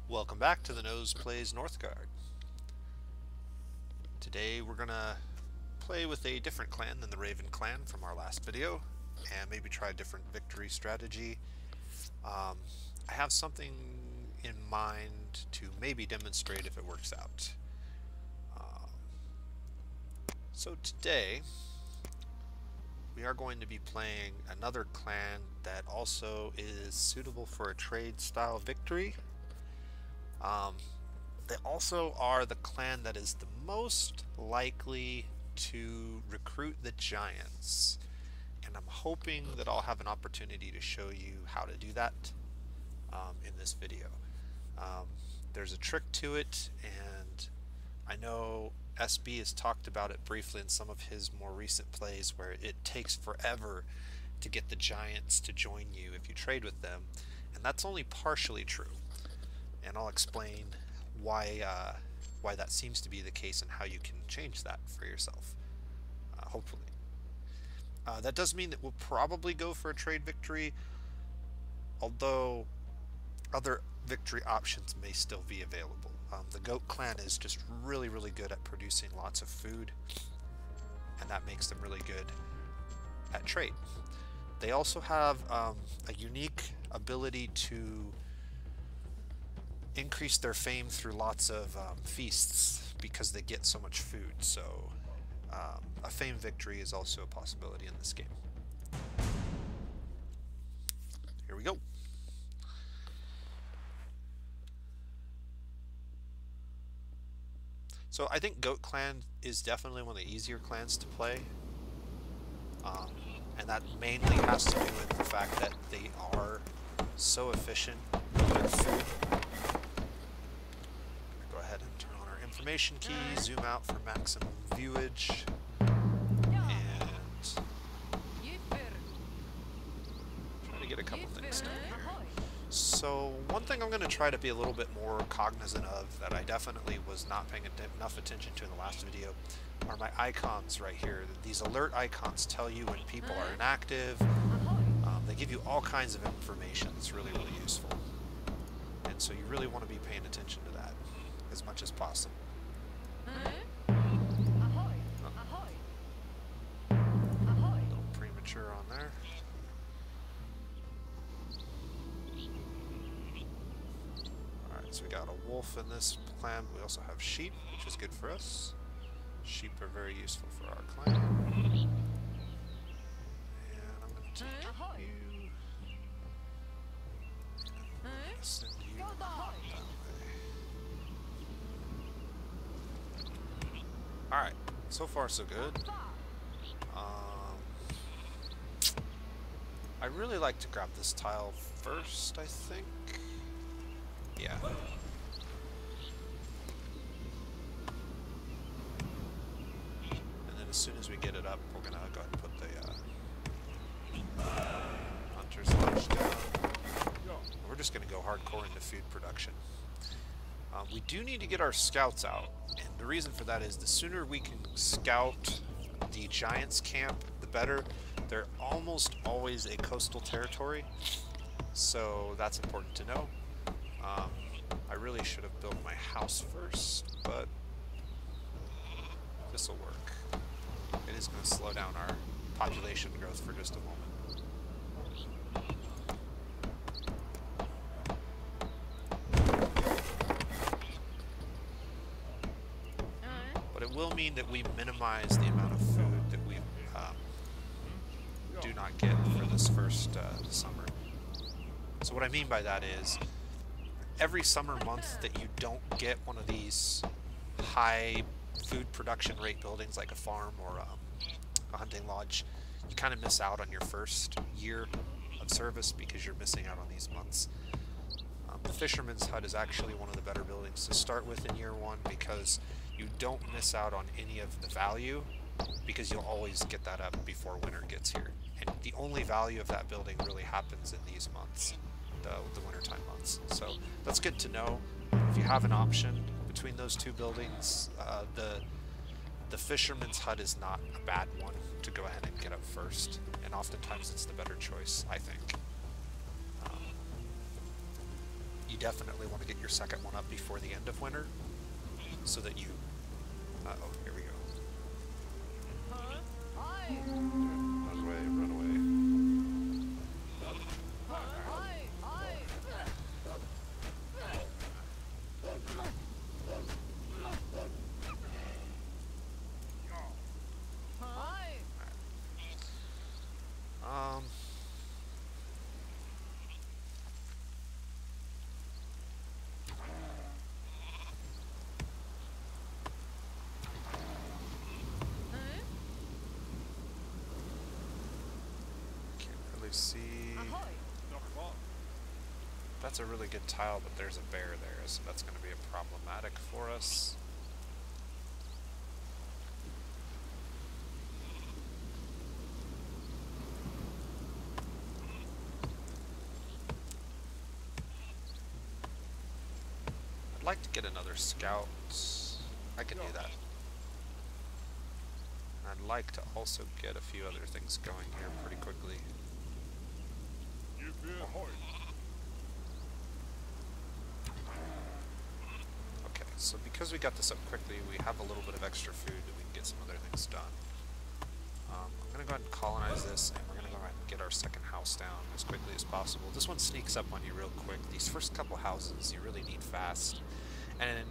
Welcome back to the Nose Plays Northgard. Today we're gonna play with a different clan than the Raven clan from our last video, and maybe try a different victory strategy. I have something in mind to maybe demonstrate if it works out. So today we are going to be playing another clan that also is suitable for a trade style victory. They also are the clan that is the most likely to recruit the giants, and I'm hoping that I'll have an opportunity to show you how to do that in this video. There's a trick to it, and I know SB has talked about it briefly in some of his more recent plays where it takes forever to get the giants to join you if you trade with them, and that's only partially true. And I'll explain why that seems to be the case and how you can change that for yourself, hopefully. That does mean that we'll probably go for a trade victory, although other victory options may still be available. The goat clan is just really good at producing lots of food, and that makes them really good at trade. They also have a unique ability to increase their fame through lots of feasts because they get so much food, so a fame victory is also a possibility in this game. Here we go. So I think Goat Clan is definitely one of the easier clans to play, and that mainly has to do with the fact that they are so efficient with food. Information key, zoom out for maximum viewage, and try to get a couple things done here. So one thing I'm going to try to be a little bit more cognizant of that I definitely was not paying enough attention to in the last video are my icons right here. These alert icons tell you when people are inactive. They give you all kinds of information that's really useful, and so you really want to be paying attention to that as much as possible. A little premature on there. Alright, so we got a wolf in this clan. We also have sheep, which is good for us. Sheep are very useful for our clan. And I'm going to take you. And I'm going to send you that way. Alright, so far so good. I really like to grab this tile first, I think. Yeah. And then as soon as we get it up, we're gonna go ahead and put the hunter's lodge down. We're just gonna go hardcore into food production. We do need to get our scouts out, and the reason for that is the sooner we can scout the giants camp, the better. They're almost always a coastal territory, so that's important to know. I really should have built my house first, but this will work. It is going to slow down our population growth for just a moment. Will mean that we minimize the amount of food that we do not get for this first summer. So what I mean by that is every summer month that you don't get one of these high food production rate buildings like a farm or a hunting lodge, you kind of miss out on your first year of service because you're missing out on these months. The Fisherman's Hut is actually one of the better buildings to start with in year one because you don't miss out on any of the value because you'll always get that up before winter gets here. And the only value of that building really happens in these months, the wintertime months. So that's good to know. If you have an option between those two buildings, the Fisherman's Hut is not a bad one to go ahead and get up first. And oftentimes it's the better choice, I think. you definitely want to get your second one up before the end of winter, so that you... Uh-oh, here we go. Run away, run away. See, that's a really good tile, but there's a bear there, so that's going to be a problematic for us. I'd like to get another scout. I can do that. I'd like to also get a few other things going here pretty quickly. Okay, so because we got this up quickly, we have a little bit of extra food and we can get some other things done. I'm going to go ahead and colonize this, and we're going to go ahead and get our second house down as quickly as possible. This one sneaks up on you real quick. These first couple houses you really need fast. And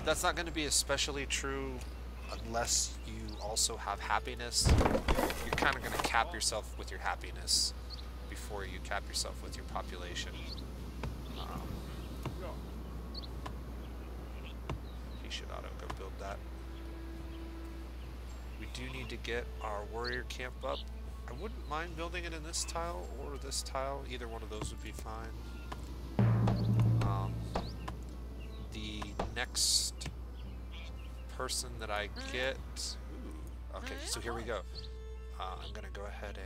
that's not going to be especially true unless you also have happiness. You're kind of going to cap yourself with your happiness before you cap yourself with your population. He should auto go build that. We do need to get our warrior camp up. I wouldn't mind building it in this tile or this tile. Either one of those would be fine. The next person that I get... Ooh, okay, so here we go. I'm going to go ahead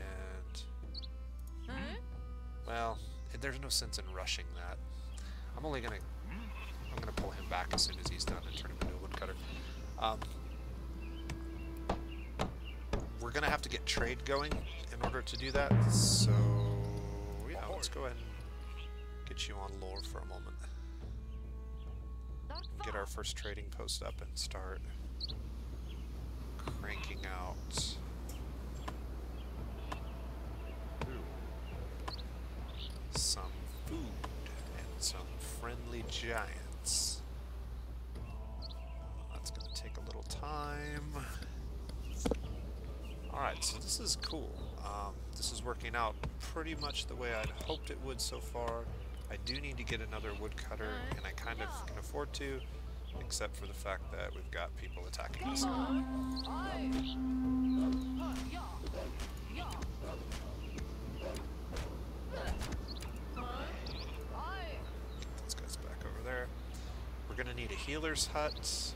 and... Well, there's no sense in rushing that. I'm only going to... I'm going to pull him back as soon as he's done and turn him into a woodcutter. We're going to have to get trade going in order to do that, so... Yeah, let's go ahead and get you on lore for a moment. Get our first trading post up and start cranking out some food and some friendly giants. That's going to take a little time. Alright, so this is cool. This is working out pretty much the way I'd hoped it would so far. I do need to get another woodcutter, and I kind of can afford to, except for the fact that we've got people attacking us. Get those guys back over there. We're going to need a healer's hut.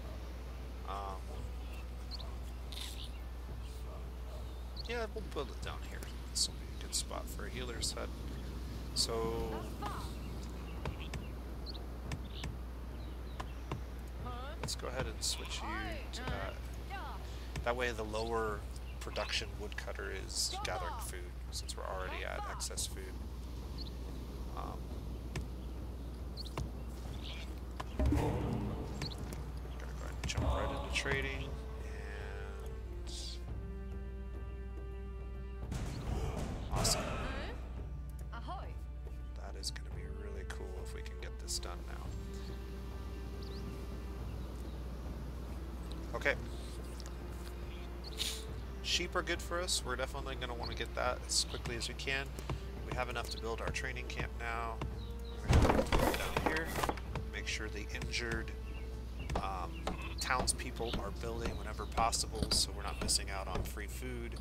Yeah, we'll build it down here. This will be a good spot for a healer's hut. So... let's go ahead and switch you to that. That way the lower production woodcutter is gathering food, since we're already at excess food. I'm gonna go ahead and jump right into trading, and... Awesome. That is going to be really cool if we can get this done now. Okay. Sheep are good for us. We're definitely going to want to get that as quickly as we can. We have enough to build our training camp now. We're going to put it down here. Make sure the injured townspeople are building whenever possible, so we're not missing out on free food.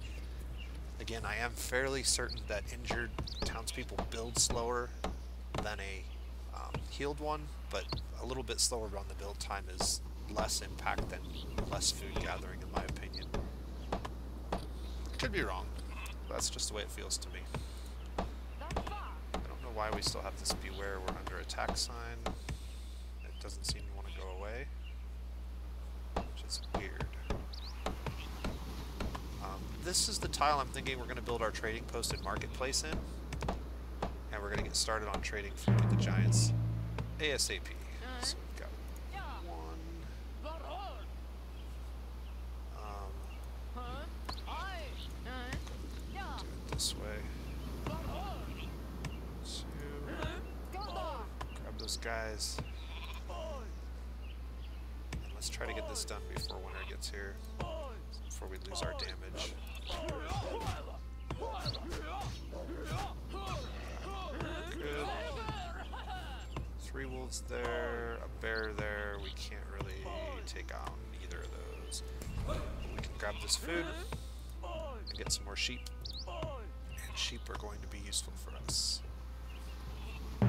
Again, I am fairly certain that injured townspeople build slower than a healed one, but a little bit slower on the build time is less impact than less food gathering, in my opinion. Could be wrong. That's just the way it feels to me. I don't know why we still have this beware we're under attack sign. It doesn't seem to want to go away, which is weird. This is the tile I'm thinking we're going to build our trading post and marketplace in. And we're we're going to get started on trading food with the giants ASAP. So we've got one. Do it this way. Two. Grab those guys. And let's try to get this done before winter gets here. Before we lose our damage. Good. 3 wolves there, a bear there. We can't really take on either of those. We can grab this food and get some more sheep. And sheep are going to be useful for us. So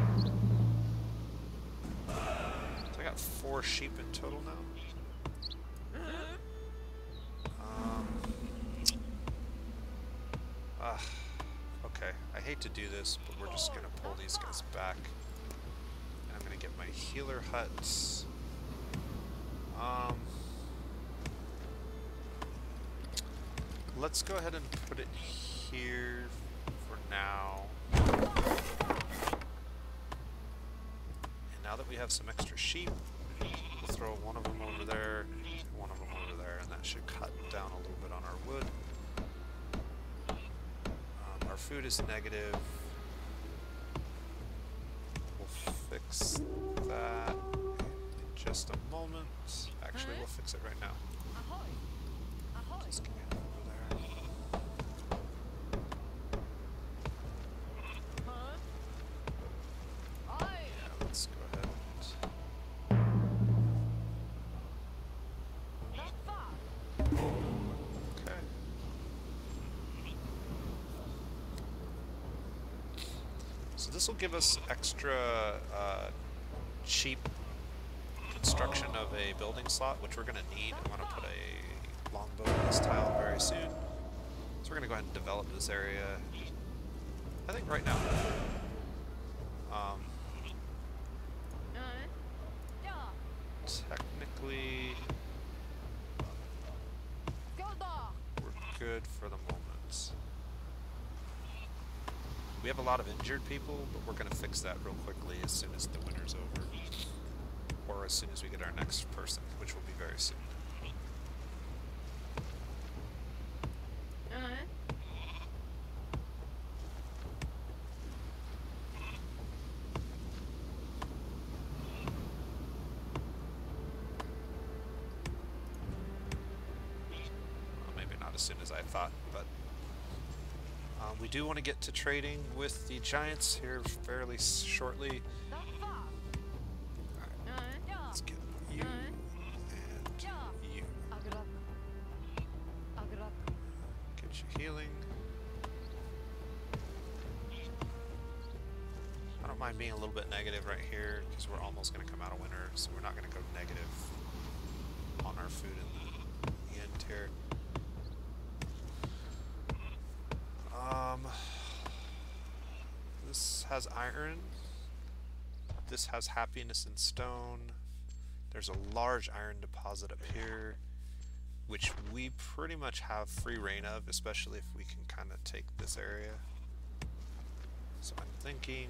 I got 4 sheep in total now. Okay, I hate to do this, but we're just going to pull these guys back. And I'm going to get my healer huts. Let's go ahead and put it here for now. And now that we have some extra sheep, we'll throw one of them over there, one of them over there, and that should cut down a little bit on our wood. Our food is negative. We'll fix that in just a moment. Actually, we'll fix it right now. Just get it over there. Yeah, let's go ahead and... Okay. So this will give us extra cheap construction of a building slot, which we're going to need. I want to put a longbow in this tile very soon. So we're going to go ahead and develop this area, I think right now. Technically, we're good for the moment. We have a lot of injured people, but we're going to fix that real quickly as soon as the winter's over. Or as soon as we get our next person, which will be very soon. Well, maybe not as soon as I thought, but we do want to get to trading with the giants here fairly shortly. Let's get you and you. Get you healing. I don't mind being a little bit negative right here because we're almost going to come out of winter, so we're not going to go negative on our food in the end here. This has iron. This has happiness in stone. There's a large iron deposit up here, which we pretty much have free reign of, especially if we can kind of take this area. So I'm thinking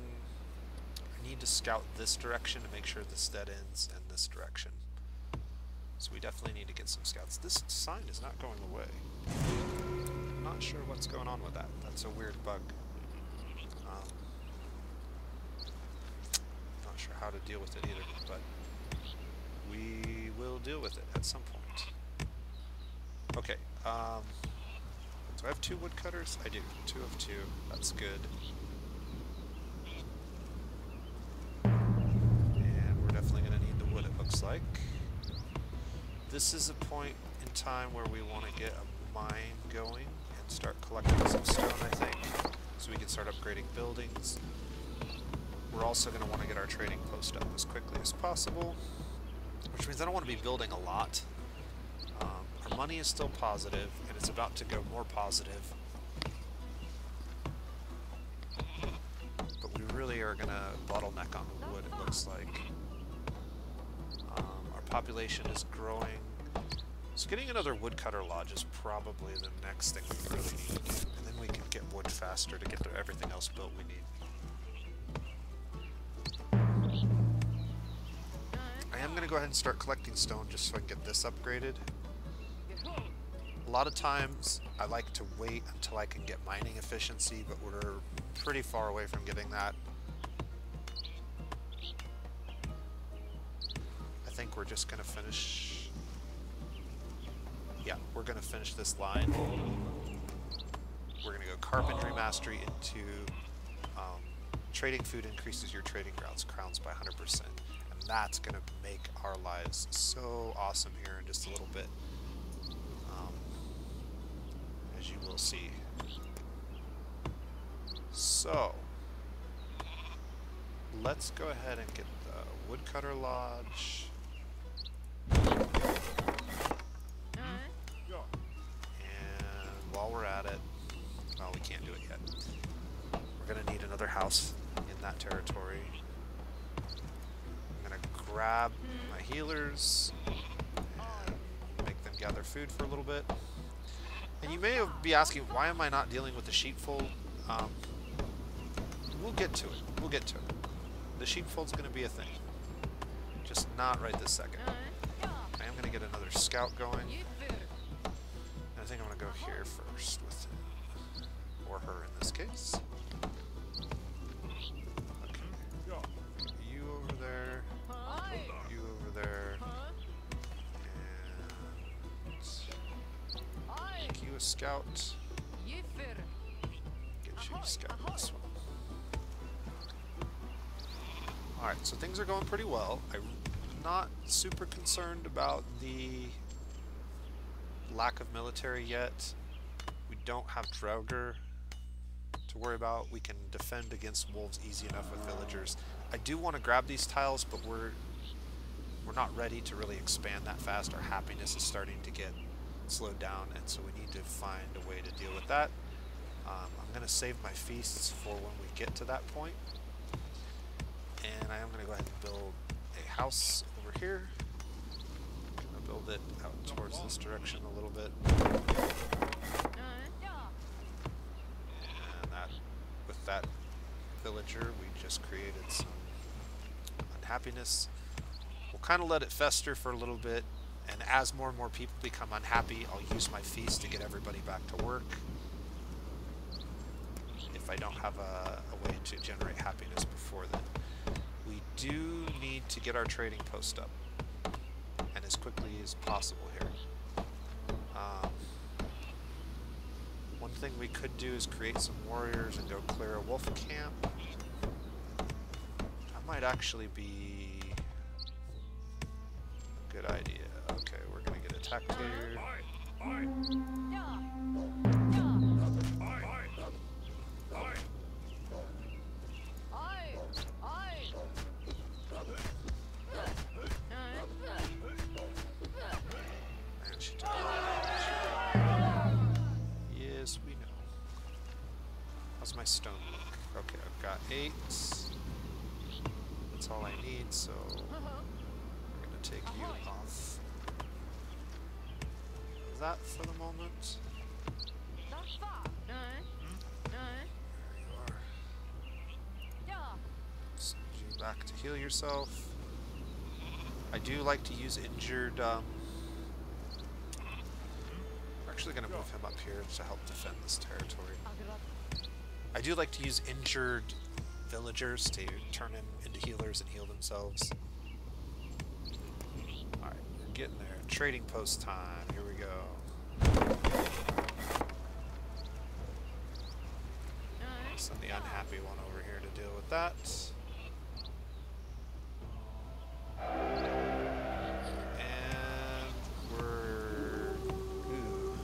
I need to scout this direction to make sure this dead ends and this direction. So we definitely need to get some scouts. This sign is not going away. I'm not sure what's going on with that. That's a weird bug. Not sure how to deal with it either, but we will deal with it at some point. Okay, so I have 2 woodcutters? I do. 2 of 2. That's good. And we're definitely going to need the wood, it looks like. This is a point in time where we want to get a mine going and start collecting some stone, I think, so we can start upgrading buildings. We're also going to want to get our trading post up as quickly as possible, which means I don't want to be building a lot. Our money is still positive, and it's about to go more positive. But we really are going to bottleneck on the wood, it looks like. Our population is growing. So getting another woodcutter lodge is probably the next thing we really need to do. And then we can get wood faster to get everything else built we need. going to go ahead and start collecting stone just so I can get this upgraded. A lot of times I like to wait until I can get mining efficiency, but we're pretty far away from getting that. I think we're just going to finish... Yeah, we're going to finish this line. We're going to go carpentry mastery into trading food increases your trading crowns by 100%. And that's going to make our lives so awesome here in just a little bit. As you will see. So, let's go ahead and get the woodcutter lodge. And while we're at it, well, we can't do it yet. We're going to need another house in that territory. I'm going to grab my healers and make them gather food for a little bit. And you may be asking, why am I not dealing with the sheepfold? We'll get to it. We'll get to it. The sheepfold's going to be a thing. Just not right this second. I am going to get another scout going. I think I'm going to go here first with him. Or her in this case. Okay. You over there. You over there. And make you a scout. Get you a scout this one. Alright, so things are going pretty well. I'm not super concerned about the lack of military yet. We don't have Draugr to worry about. We can defend against wolves easy enough with villagers. I do want to grab these tiles, but we're not ready to really expand that fast. Our happiness is starting to get slowed down, and so we need to find a way to deal with that. I'm going to save my feasts for when we get to that point. And I am going to go ahead and build a house over here. I'm going to build it out towards this direction a little bit. And that, with that villager, we just created some unhappiness. We'll kind of let it fester for a little bit, and as more and more people become unhappy, I'll use my feast to get everybody back to work. If I don't have a way to generate happiness before then. We do need to get our trading post up, and as quickly as possible here. One thing we could do is create some warriors and go clear a wolf camp. That might actually be a good idea. Okay, we're gonna get attacked here. Yes, we know. How's my stone look? Okay, I've got 8. That's all I need, so I'm gonna take you off. Is that for the moment? There you are. Send you back to heal yourself. I do like to use injured. We're actually going to move him up here to help defend this territory. I do like to use injured villagers to turn them into healers and heal themselves. Alright, we're getting there. Trading post time. Here we go. Send the unhappy one over here to deal with that. And we're... Ooh.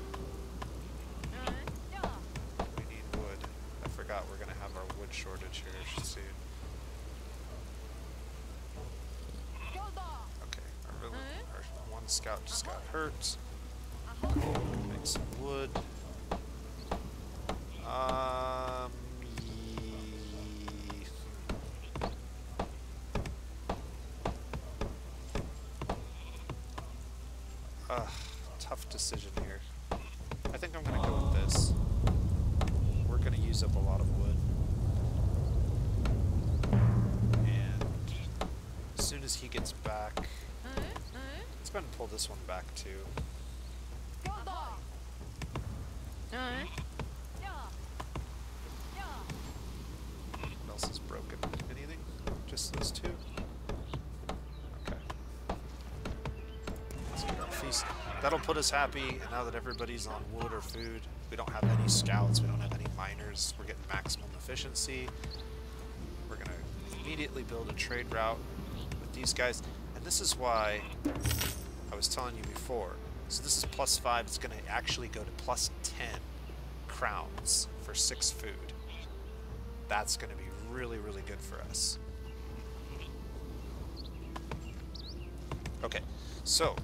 We need wood. I forgot we're going to have our wood shortage here soon. Okay, our one scout just got hurt. Make some wood. Tough decision here. I think I'm going to go with this. We're going to use up a lot of wood. And as soon as he gets back, Let's go ahead and pull this one back too. Alright. What else is broken? Anything? Just those two? Okay. Let's get our feast. That'll put us happy, and now that everybody's on wood or food, we don't have any scouts, we don't have any miners, we're getting maximum efficiency. We're going to immediately build a trade route with these guys, and this is why I was telling you before. So this is +5, it's going to actually go to +10 crowns for 6 food. That's going to be really, really good for us. Okay, so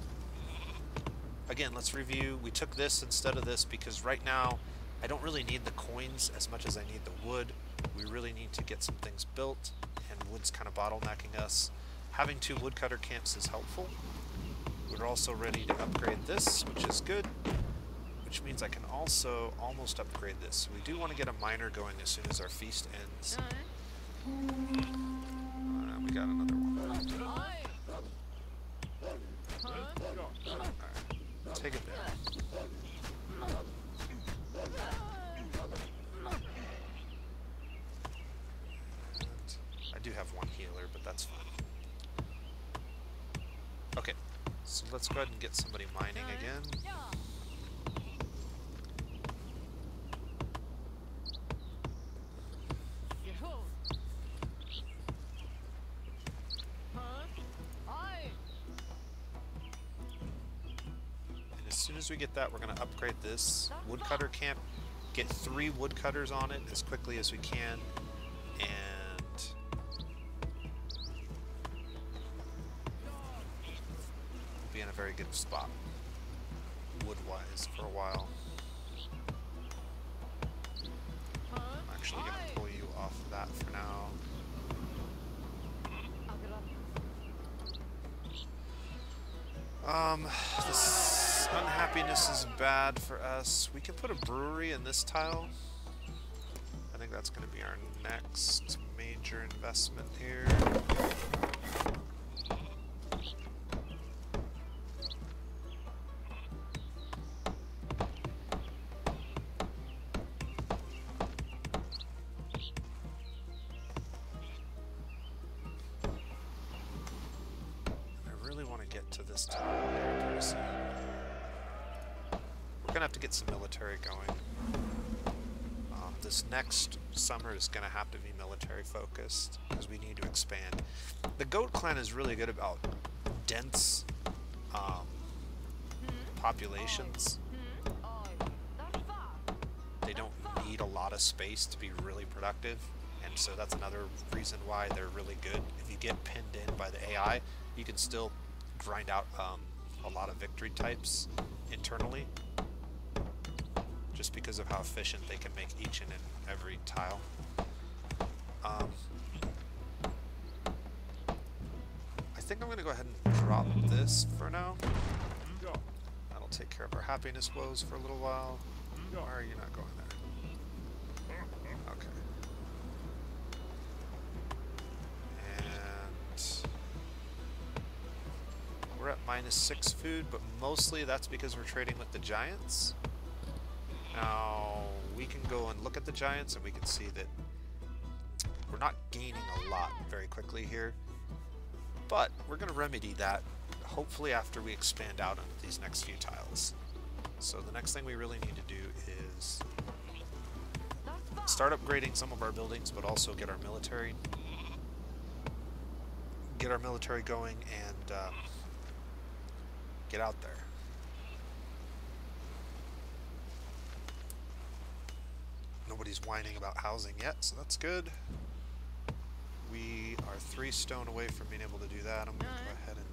again, let's review. We took this instead of this because right now I don't really need the coins as much as I need the wood. We really need to get some things built, and wood's kind of bottlenecking us. Having 2 woodcutter camps is helpful. We're also ready to upgrade this, which is good, which means I can also almost upgrade this. So we do want to get a miner going as soon as our feast ends. We got another one. Alright, take it there. And I do have one healer, but that's fine. Okay, so let's go ahead and get somebody mining again. And as soon as we get that, we're going to upgrade this woodcutter camp, get 3 woodcutters on it as quickly as we can, and be in a very good spot wood-wise for a while. I'm actually going to pull you off of that for now. This unhappiness is bad for us. We can put a brewery in this tile. I think that's going to be our next major investment here. We're gonna have to get some military going. This next summer is gonna have to be military focused because we need to expand. The goat clan is really good about dense populations. They don't need a lot of space to be really productive, and so that's another reason why they're really good. If you get pinned in by the AI, you can still grind out a lot of victory types internally, just because of how efficient they can make each and every tile. I think I'm going to go ahead and drop this for now. That'll take care of our happiness woes for a little while. Why are you not going there? Okay. And we're at -6 food, but mostly that's because we're trading with the giants. Now, we can go and look at the giants and we can see that we're not gaining a lot very quickly here, but we're going to remedy that hopefully after we expand out into these next few tiles. So the next thing we really need to do is start upgrading some of our buildings, but also get our military going and get out there. Nobody's whining about housing yet, so that's good. We are 3 stone away from being able to do that. I'm going to go ahead and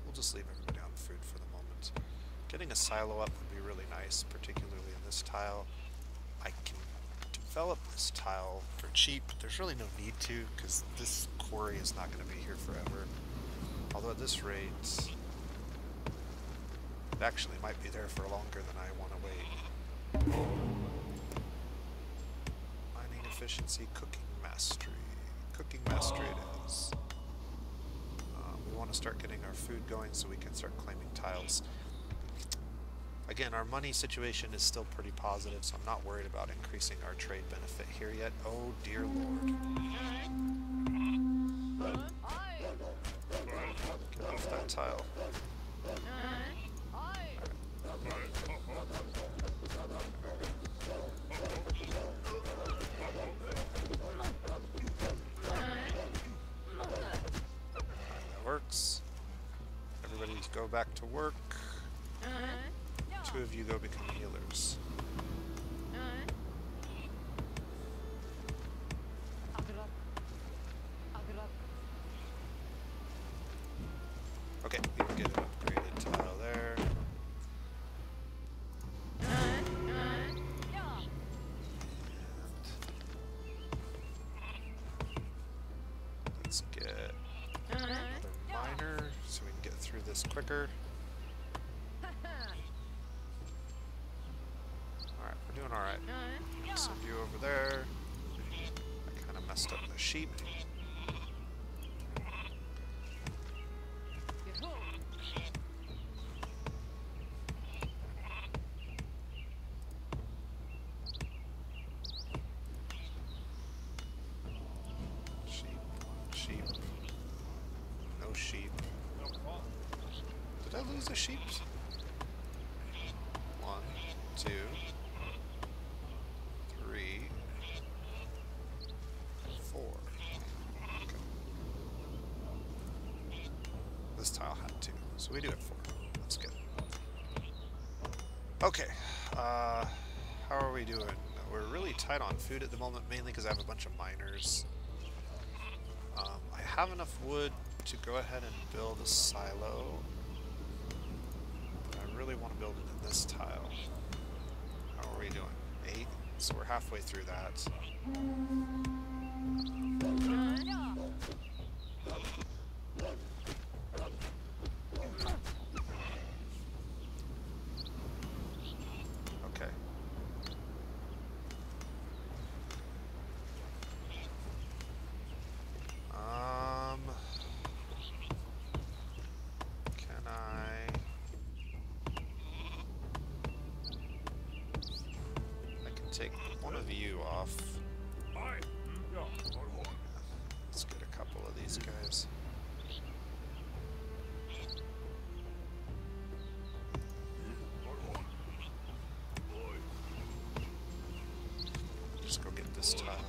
we'll just leave everybody on food for the moment. Getting a silo up would be really nice, particularly in this tile. I can develop this tile for cheap, but there's really no need to because this quarry is not going to be here forever. Although at this rate, it actually might be there for longer than I want to wait. Mining efficiency, cooking mastery. Cooking mastery it is. We want to food going so we can start claiming tiles. Again, our money situation is still pretty positive, so I'm not worried about increasing our trade benefit here yet. Oh dear lord. Get off that tile. That works. Everybody go back to work. Two of you go become healers. Okay, we can get an upgraded tile there. And let's get another miner so we can get through this quicker. Alright, we're doing alright. Send you over there. I kind of messed up the sheep. Sheep. No sheep. Did I lose a sheep? 1, 2, 3, 4. Okay. This tile had 2, so we do have 4. That's good. Okay. How are we doing? We're really tight on food at the moment, mainly because I have a bunch of miners. I have enough wood to go ahead and build a silo. But I really want to build it in this tile. How are we doing? 8? So we're halfway through that. Okay. Can I can take one of you off. Let's get a couple of these guys. Just go get this tile.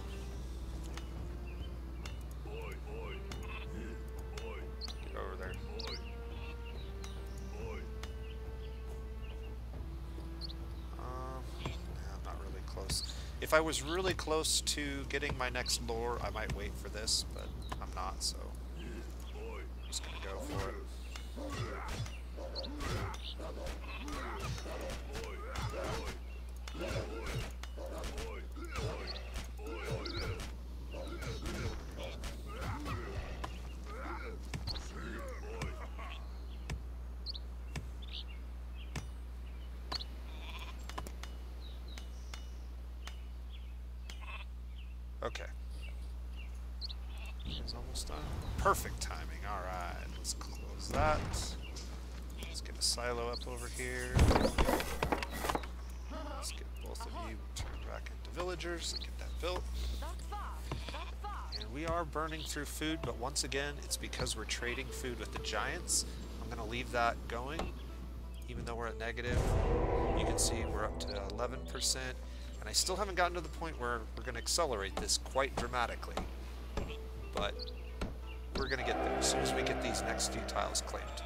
Get over there. I'm not really close. If I was really close to getting my next lore, I might wait for this, but I'm not, so I'm just gonna go for it. Okay. It's almost done. Perfect timing. Alright, let's close that. Let's get a silo up over here. Let's get both of you turned back into villagers and get that built. And we are burning through food, but once again, it's because we're trading food with the giants. I'm going to leave that going, even though we're at negative. You can see we're up to 11%. And I still haven't gotten to the point where we're going to accelerate this quite dramatically. But we're going to get there as soon as we get these next few tiles claimed.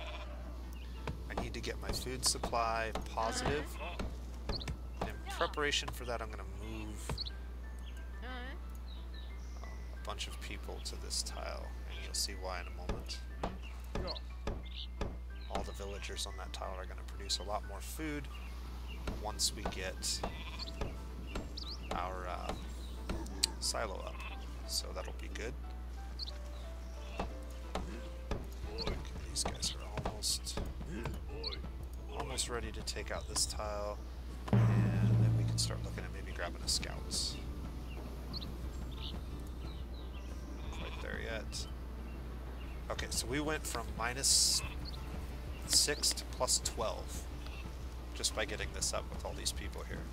I need to get my food supply positive. And in preparation for that, I'm going to move a bunch of people to this tile. And you'll see why in a moment. All the villagers on that tile are going to produce a lot more food once we get our silo up, so that'll be good. Okay, these guys are almost ready to take out this tile, and then we can start looking at maybe grabbing a scouts. Not quite there yet. Okay, so we went from minus 6 to plus 12 just by getting this up with all these people here.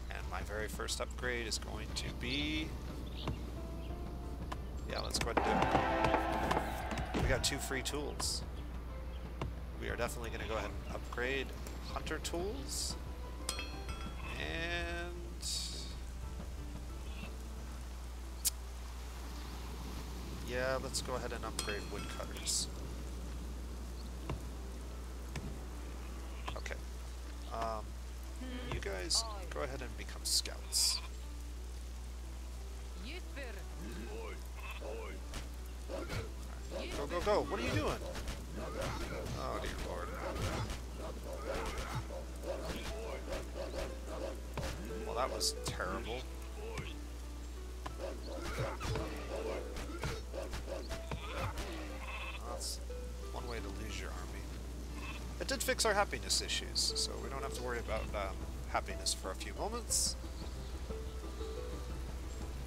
And my very first upgrade is going to be... Yeah, let's go ahead and do it. We got 2 free tools. We are definitely going to go ahead and upgrade hunter tools. And... yeah, let's go ahead and upgrade woodcutters. Okay. You guys go ahead and become scouts. Go, go, go! What are you doing? Oh, dear Lord. Well, that was terrible. That's one way to lose your army. It did fix our happiness issues, so we don't have to worry about happiness for a few moments.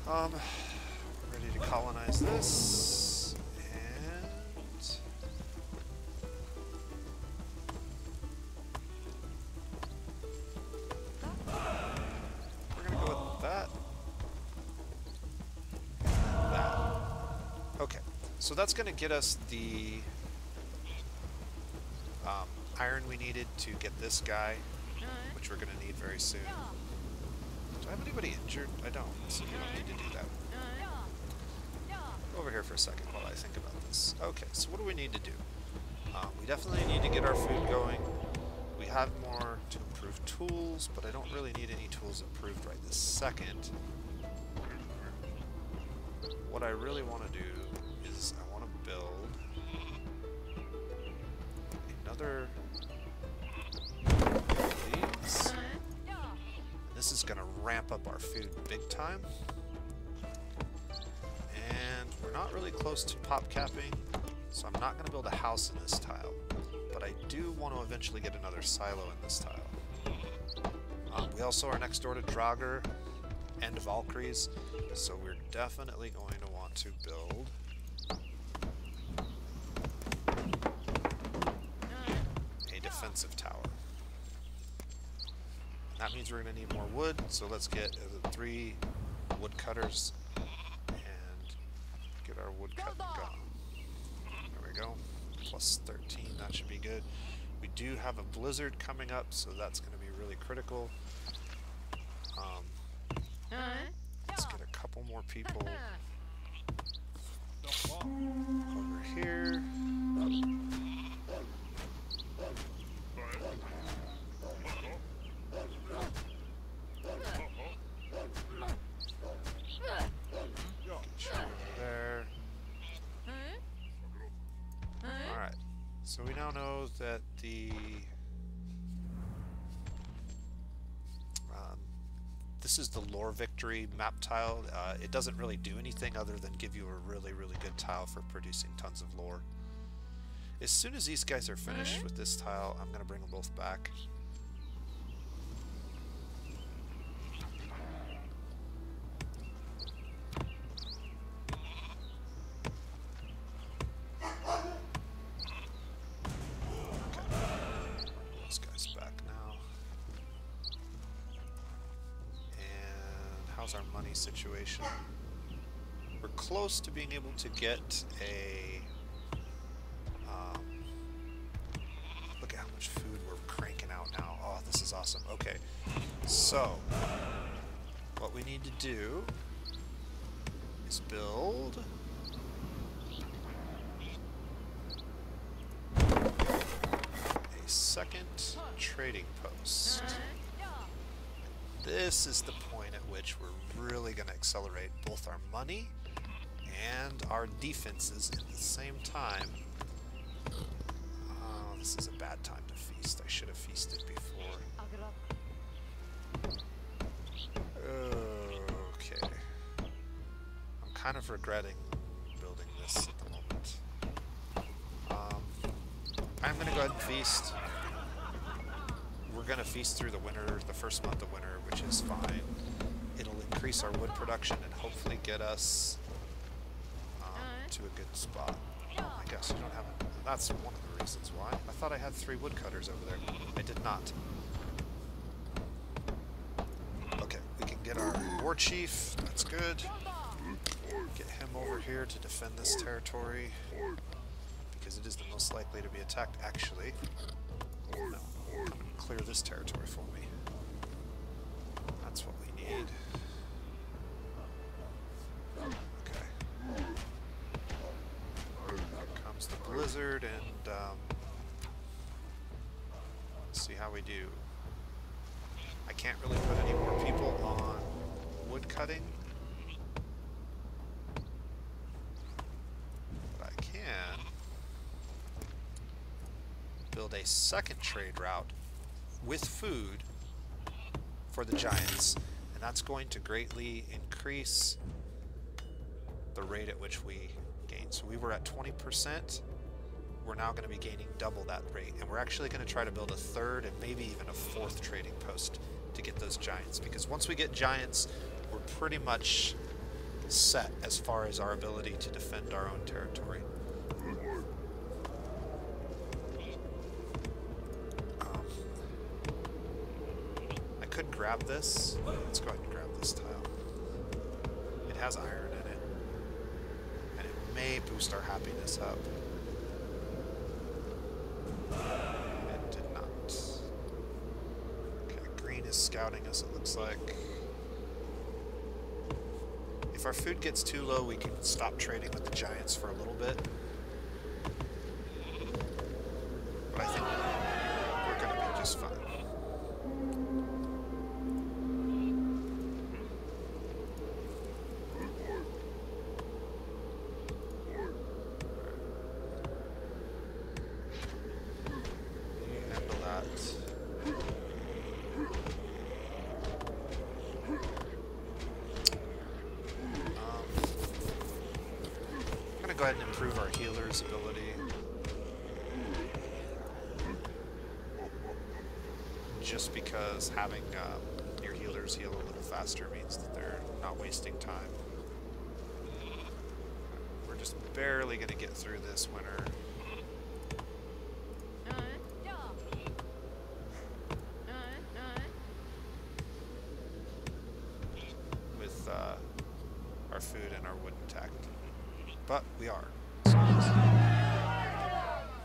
Ready to colonize this, and we're gonna go with that. And that. Okay, so that's gonna get us the iron we needed to get this guy, which we're gonna need very soon. Do I have anybody injured? I don't, so we don't need to do that. Go over here for a second while I think about this. Okay, so what do we need to do? We definitely need to get our food going. We have more to improve tools, but I don't really need any tools improved right this second. What I really want to do is I want to build another of these. This is going to ramp up our food big time. And we're not really close to pop capping, so I'm not going to build a house in this tile. But I do want to eventually get another silo in this tile. We also are next door to Draugr and Valkyries, so we're definitely going to want to build a defensive tower. That means we're going to need more wood, so let's get 3 woodcutters and get our woodcutting going. There we go. Plus 13, that should be good. We do have a blizzard coming up, so that's going to be really critical. Let's get a couple more people over here. There. Alright, so we now know that the this is the lore victory map tile. It doesn't really do anything other than give you a really, really good tile for producing tons of lore. As soon as these guys are finished with this tile, I'm going to bring them both back. Our money situation. We're close to being able to get a look at how much food we're cranking out now. Oh, this is awesome. Okay, so what we need to do is build a second trading post. This is the point at which we're really going to accelerate both our money and our defenses at the same time. Oh, this is a bad time to feast. I should have feasted before. Okay. I'm kind of regretting building this at the moment. I'm going to go ahead and feast. We're going to feast through the winter, the first month of winter, which is fine. It'll increase our wood production and hopefully get us to a good spot. Oh my gosh, I don't have That's one of the reasons why. I thought I had 3 woodcutters over there. I did not. Okay, we can get our war chief. That's good. Get him over here to defend this territory, because it is the most likely to be attacked. Actually, no. I'm going to clear this territory for me. That's what we need. Okay. Here comes the blizzard, and let's see how we do. I can't really put any more people on wood cutting, but I can build a second trade route with food for the giants, and that's going to greatly increase the rate at which we gain. So we were at 20%, we're now going to be gaining double that rate, and we're actually going to try to build a third and maybe even a 4th trading post to get those giants, because once we get giants, we're pretty much set as far as our ability to defend our own territory. I could grab this. Let's go ahead and grab this tile. It has iron in it, and it may boost our happiness up. It did not. Okay, green is scouting us, it looks like. If our food gets too low, we can stop trading with the giants for a little bit. But I think we're going to be just fine. Handle that. I'm going to go ahead and improve our healer's ability. Just because having your healers heal a little faster means that they're not wasting time. We're just barely going to get through this winter. With our food and our wood intact. But we are.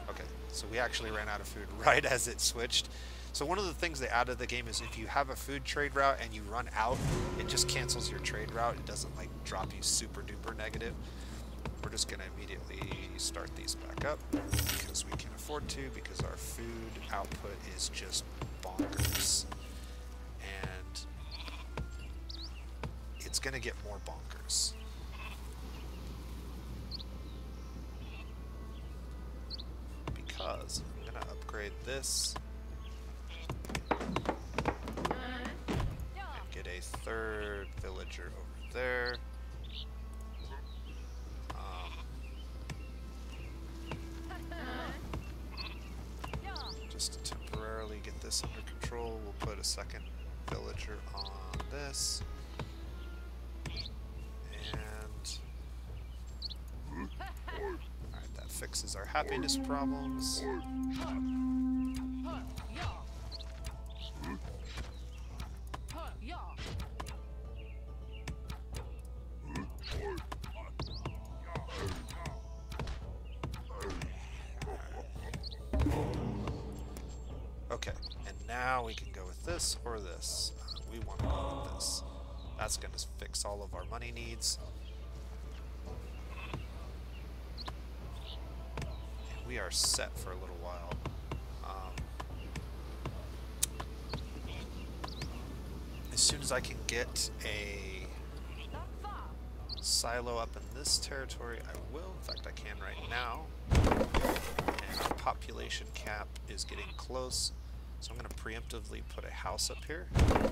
Okay, so we actually ran out of food right as it switched. So one of the things they added to the game is if you have a food trade route and you run out, it just cancels your trade route. It doesn't like drop you super duper negative. We're just going to immediately start these back up because we can afford to, because our food output is just bonkers. And it's going to get more bonkers. Because I'm going to upgrade this. Get a 3rd villager over there. Just to temporarily get this under control, we'll put a 2nd villager on this. And alright, that fixes our happiness problems. Okay, and now we can go with this or this. We want to go with this. That's going to fix all of our money needs. And we are set for a little while. As soon as I can get a silo up in this territory, I will. In fact, I can right now. And our population cap is getting close, so I'm going to preemptively put a house up here. And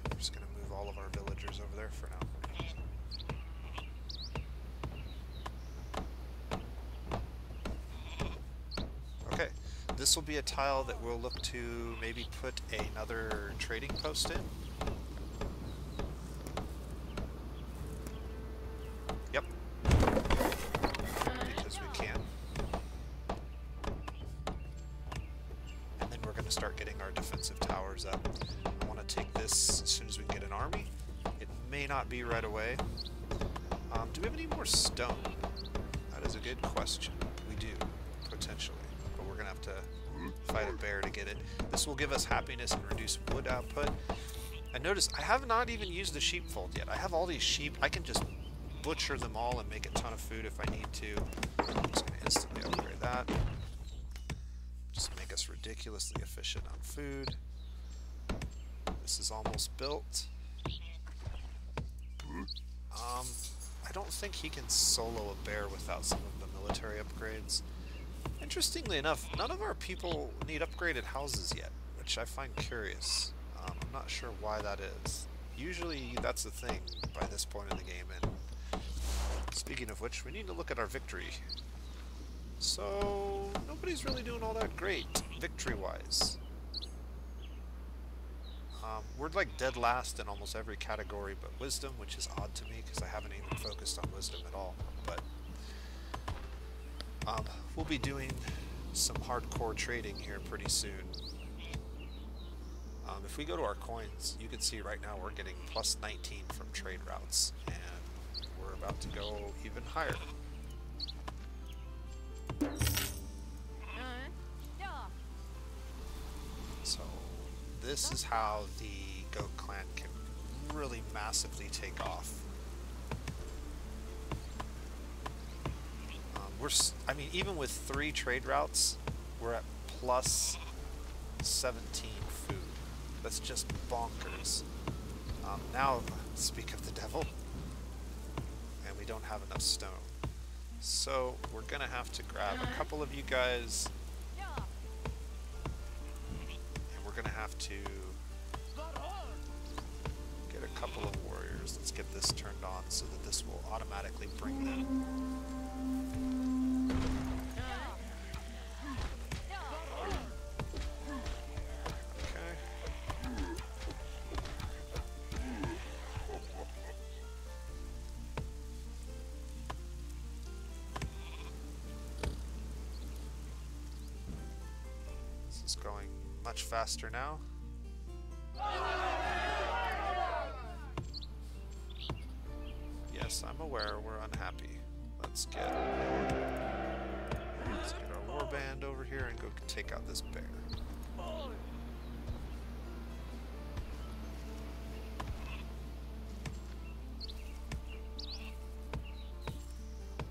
we're just going to move all of our villagers over there for now. Okay, this will be a tile that we'll look to maybe put another trading post in. Yep, start getting our defensive towers up. I want to take this as soon as we can get an army. It may not be right away. Do we have any more stone? That is a good question. We do, potentially, but we're going to have to fight a bear to get it. This will give us happiness and reduce wood output. And notice, I have not even used the sheepfold yet. I have all these sheep. I can just butcher them all and make a ton of food if I need to. I'm just going to instantly upgrade that. Just make us ridiculously efficient on food. This is almost built. I don't think he can solo a bear without some of the military upgrades. Interestingly enough, none of our people need upgraded houses yet, which I find curious. I'm not sure why that is. Usually that's the thing by this point in the game, and speaking of which, we need to look at our victory. So, nobody's really doing all that great, victory-wise. We're like dead last in almost every category but wisdom, which is odd to me because I haven't even focused on wisdom at all. But we'll be doing some hardcore trading here pretty soon. If we go to our coins, you can see right now we're getting plus 19 from trade routes, and we're about to go even higher. So this is how the goat clan can really massively take off. I mean, even with 3 trade routes, we're at plus 17 food. That's just bonkers. Now, speak of the devil, and we don't have enough stone. So we're gonna have to grab a couple of you guys, and we're gonna have to get a couple of warriors. Let's get this turned on so that this will automatically bring them. Going much faster now. Yes, I'm aware we're unhappy. Let's get our warband over here and go take out this bear. I'm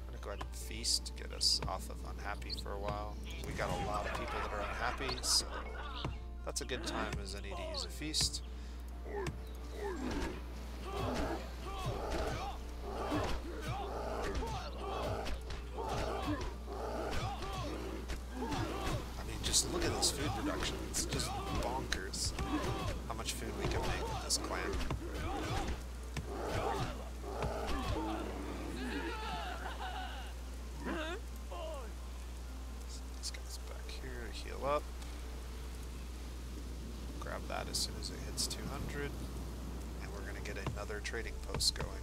gonna go ahead and feast to get us off of unhappy for a while. We got a lot of people that are unhappy, so that's a good time as any to use a feast. I mean, just look at this food production. It's just bonkers how much food we can make with this clan. Up. Grab that as soon as it hits 200, and we're going to get another trading post going.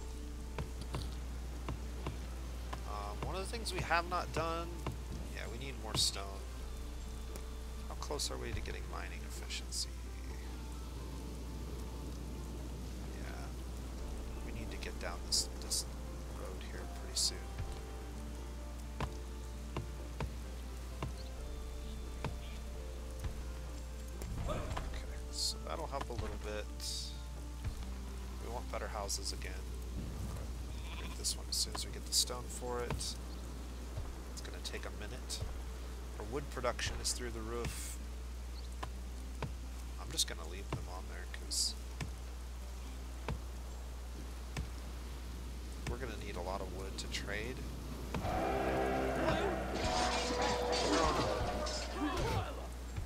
One of the things we have not done, yeah, we need more stone. How close are we to getting mining efficiency? Yeah, we need to get down this road here pretty soon. That'll help a little bit. We want better houses again. Break this one as soon as we get the stone for it. It's going to take a minute. Our wood production is through the roof. I'm just going to leave them on there because we're going to need a lot of wood to trade.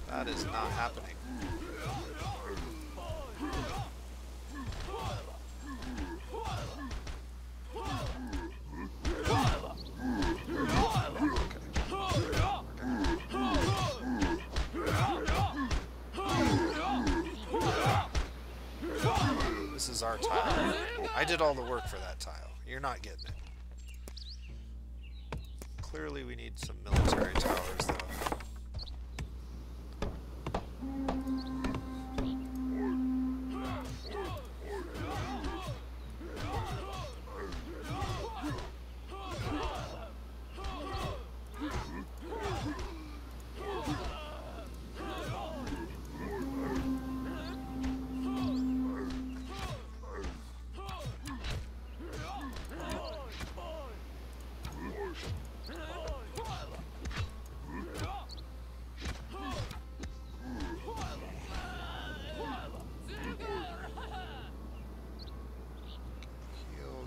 That is not happening. This is our tile. I did all the work for that tile. You're not getting it. Clearly we need some military towers though.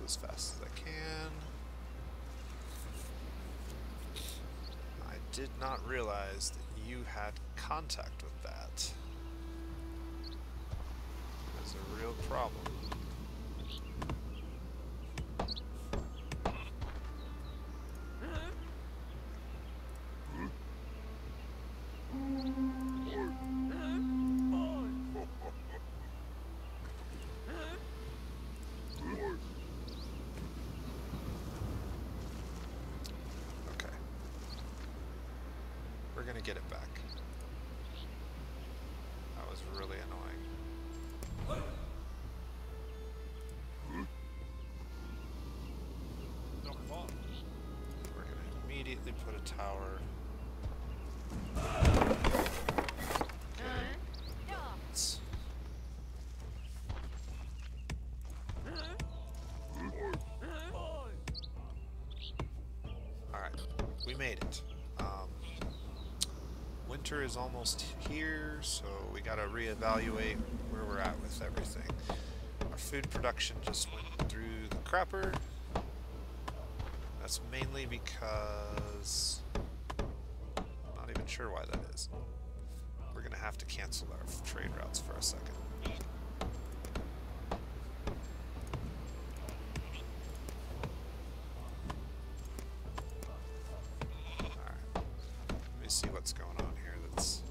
As fast as I can. I did not realize that you had contact with that. That's a real problem. We're gonna get it back. That was really annoying. We're gonna immediately put a tower. Alright, we made it. Winter is almost here, so we gotta reevaluate where we're at with everything. Our food production just went through the crapper. That's mainly because I'm not even sure why that is. We're gonna have to cancel our trade routes for a second. Alright. Let me see what's going on here that's...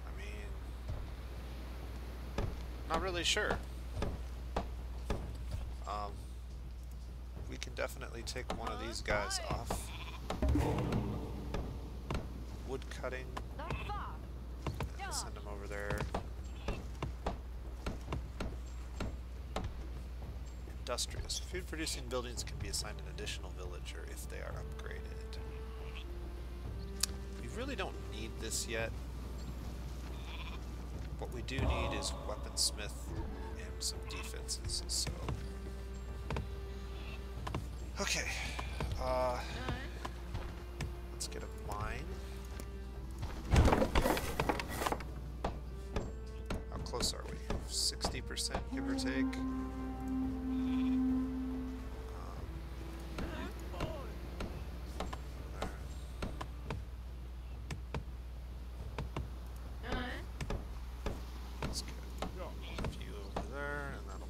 I mean... not really sure. We can definitely take one of these guys off. Wood cutting. And send them over there. Industrious. Food producing buildings can be assigned an additional villager if they are upgraded. We really don't need this yet. What we do need is weaponsmith and some defenses, so... Okay, let's get a mine. How close are we? 60%, give or take. Let's get a few over there, and that'll...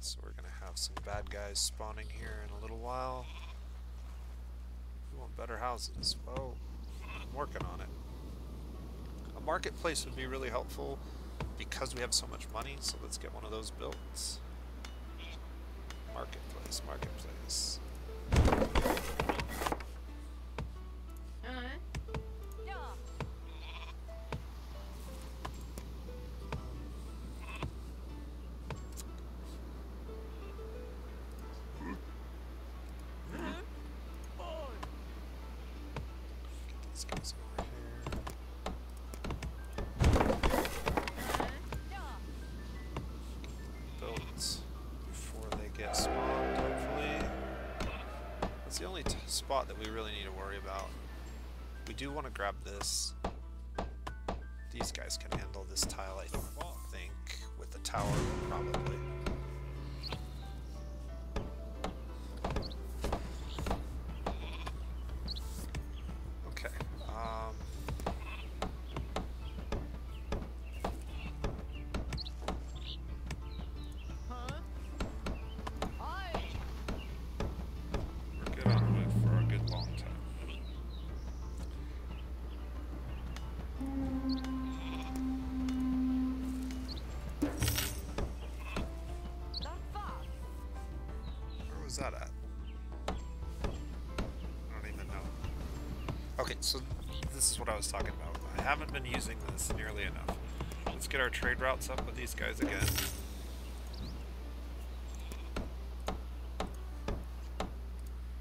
So we're gonna have some bad guys spawning here in a little while. We want better houses. Well, I'm working on it. A marketplace would be really helpful because we have so much money, so let's get one of those built. Marketplace, marketplace. These guys over here. Built before they get spawned, hopefully. That's the only spot that we really need to worry about. We do want to grab this. These guys can handle this tile, I think, with the tower, probably. was that at? I don't even know. Okay, so this is what I was talking about. I haven't been using this nearly enough. Let's get our trade routes up with these guys again.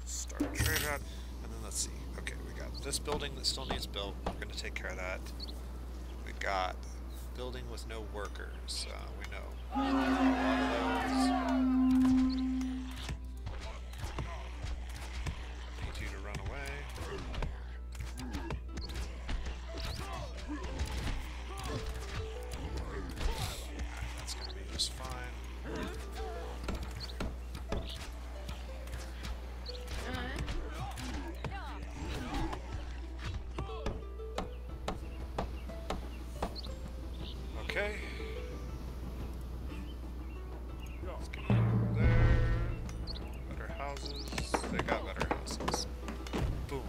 Start a trade route, and then let's see. Okay, we got this building that still needs built. We're going to take care of that. We got building with no workers. We know a lot of those. Need you to run away. That's going to be just fine. Okay. Let's get over there. Better houses. They got better houses. Boom.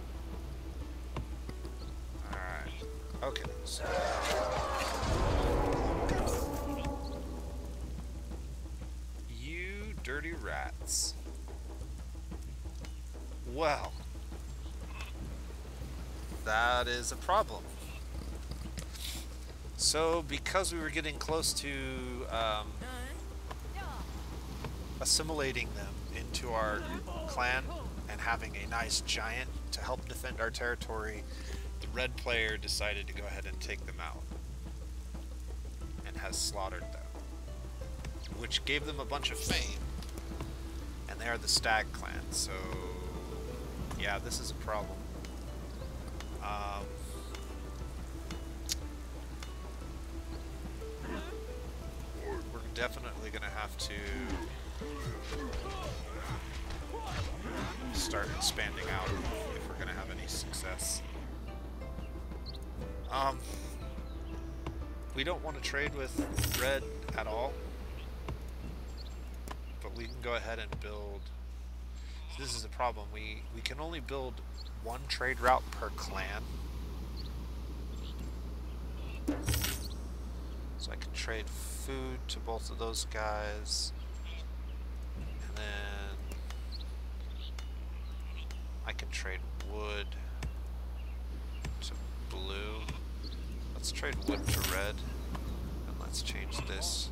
Alright. Okay. So. You dirty rats. Well. That is a problem. So, because we were getting close to assimilating them into our clan and having a nice giant to help defend our territory, the red player decided to go ahead and take them out and has slaughtered them, which gave them a bunch of fame, and they are the Stag clan. So yeah, this is a problem. We're definitely gonna have to start expanding out if we're gonna have any success. We don't want to trade with red at all, but we can go ahead and build. So this is the problem. We can only build one trade route per clan. So I can trade food to both of those guys, and then I can trade wood to blue. Let's trade wood to red, and let's change this.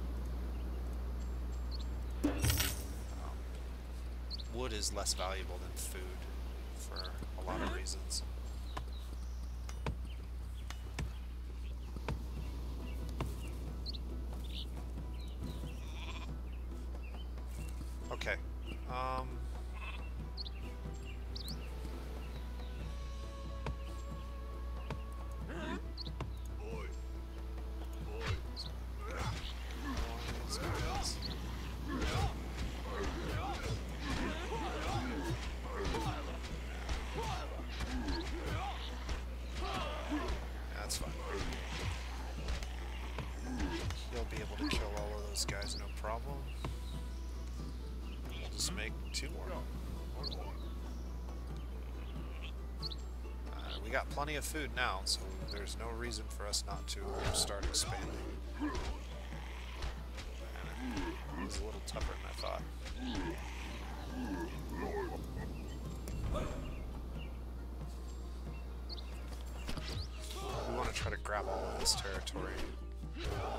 Wood is less valuable than food for a lot of reasons. Okay. That's fine. You'll be able to kill all of those guys, no problem. We'll just make 2 more. We got plenty of food now, so there's no reason for us not to start expanding. And it was a little tougher than I thought. We want to try to grab all of this territory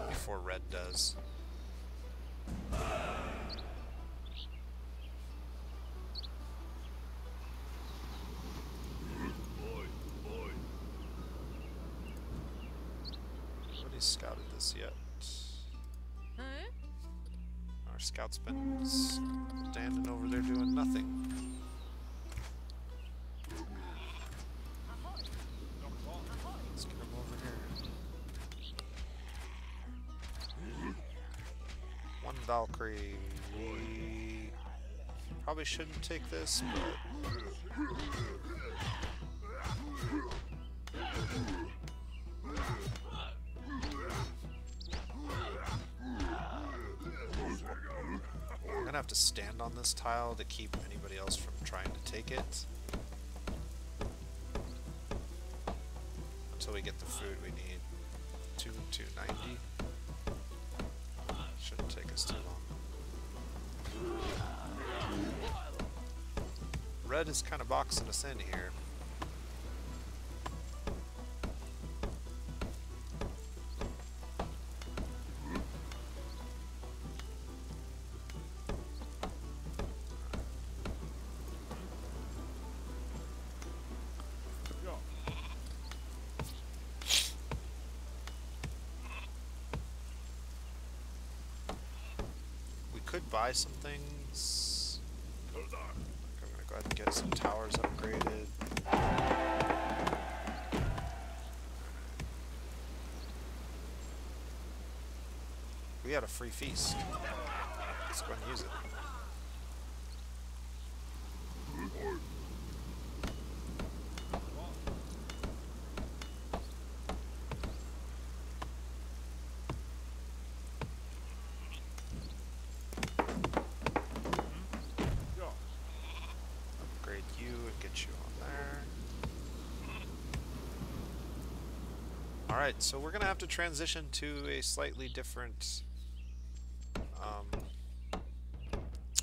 before red does. Nobody's scouted this yet. Our scout's been standing over there doing nothing. Let's get him over here. 1 Valkyrie. We probably shouldn't take this, but I'm gonna have to stand on this tile to keep anybody else from trying to take it. Until we get the food we need. 290. Shouldn't take us too long. Red is kind of boxing us in here. Could buy some things. I'm gonna go ahead and get some towers upgraded. We had a free feast. Let's go ahead and use it. Alright, so we're going to have to transition to a slightly different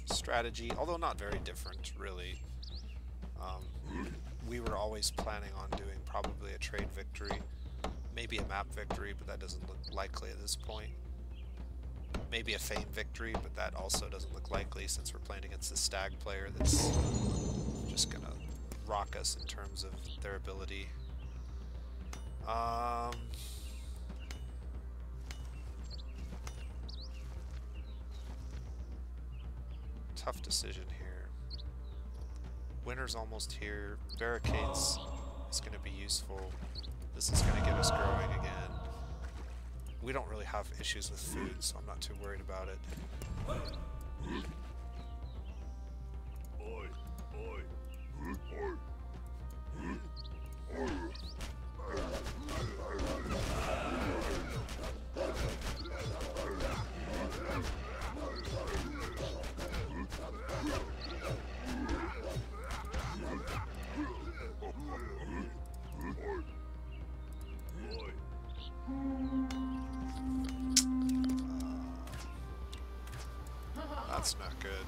strategy, although not very different, really. We were always planning on doing probably a trade victory, maybe a map victory, but that doesn't look likely at this point. Maybe a fame victory, but that also doesn't look likely since we're playing against a stag player that's just going to rock us in terms of their ability. Tough decision here. Winter's almost here. Barricades is going to be useful. This is going to get us growing again. We don't really have issues with food, so I'm not too worried about it. That's not good.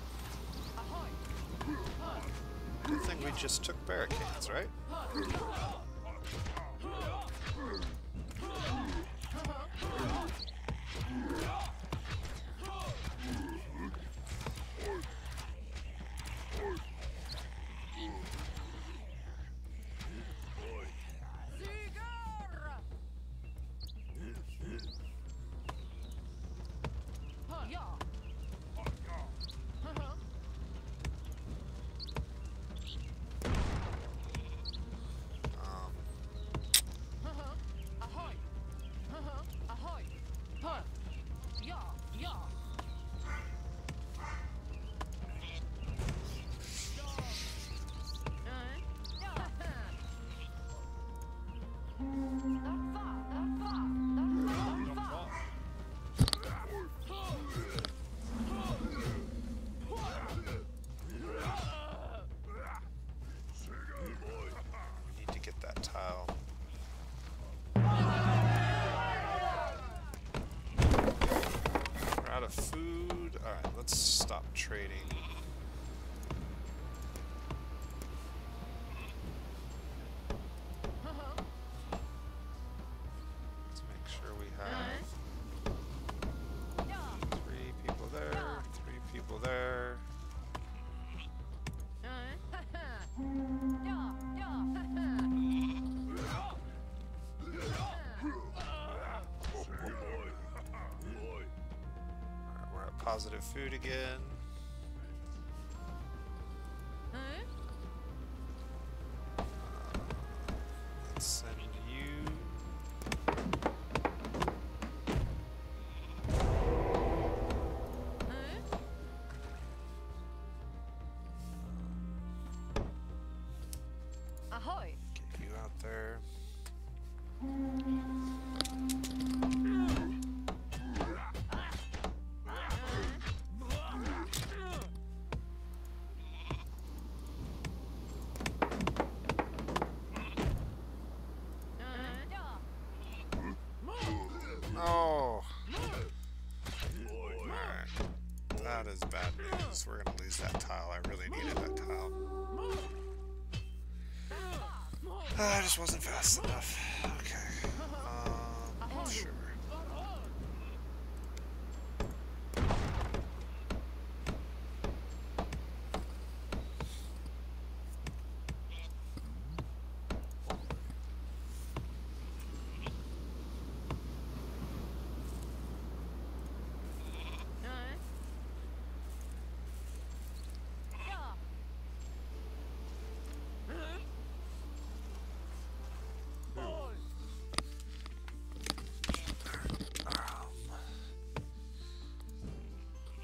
Good thing we just took barricades, right? Food. Alright, let's stop trading. Let's make sure we have 3 people there, 3 people there. Positive food again. Let's send you. Ahoy! Get you out there. Oh. Alright. That is bad news. We're gonna lose that tile. I really needed that tile. I just wasn't fast enough. Okay. Sure.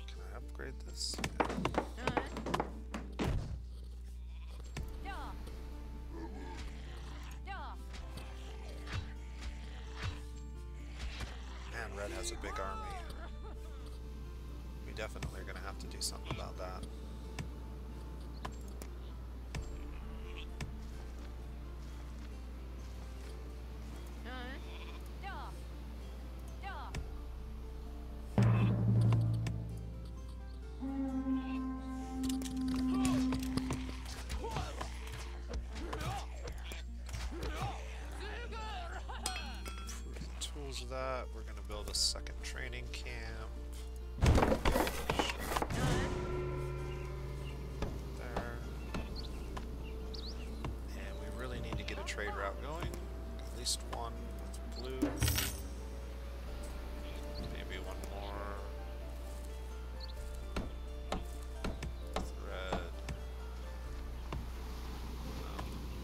Can I upgrade this? Man, Red has a big army. We definitely are going to have to do something about that. Of that, we're going to build a second training camp there, and we really need to get a trade route going, at least one with blue, maybe one more with red. No,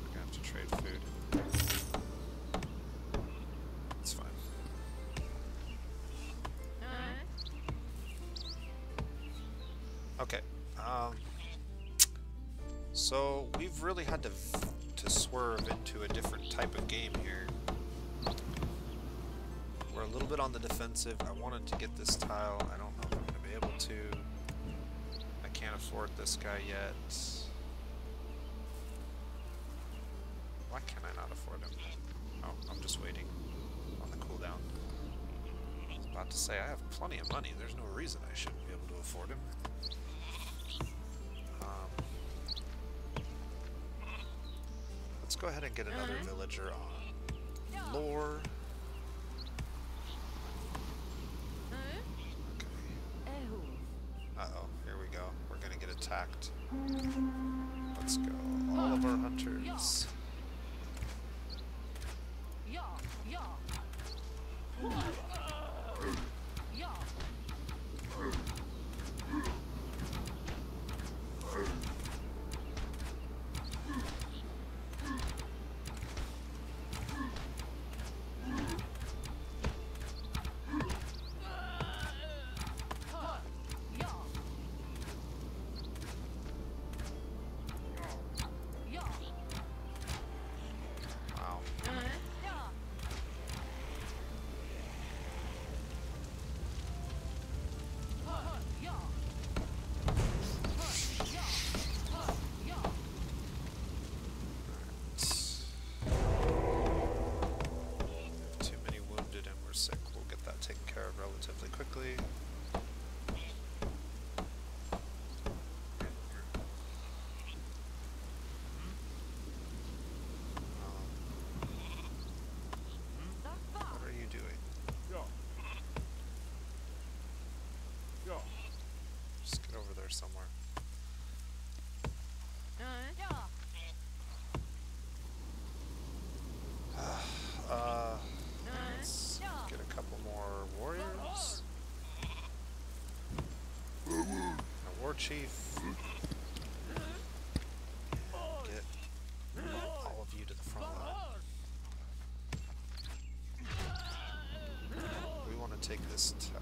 we're going to have to trade food. It's fine. Okay, so we've really had to swerve into a different type of game here. We're a little bit on the defensive. I wanted to get this tile. I don't know if I'm going to be able to. I can't afford this guy yet. Why can I not afford him? Oh, I'm just waiting on the cooldown. I was about to say, I have plenty of money. There's no reason I shouldn't be able to afford him. Let's go ahead and get another villager on lore. Okay. Uh-oh, here we go. We're gonna get attacked. Let's go. All of our hunters. Relatively quickly. What are you doing? Just get over there somewhere. Let's get a couple more warriors. A war chief. And get all of you to the front line. We want to take this tower.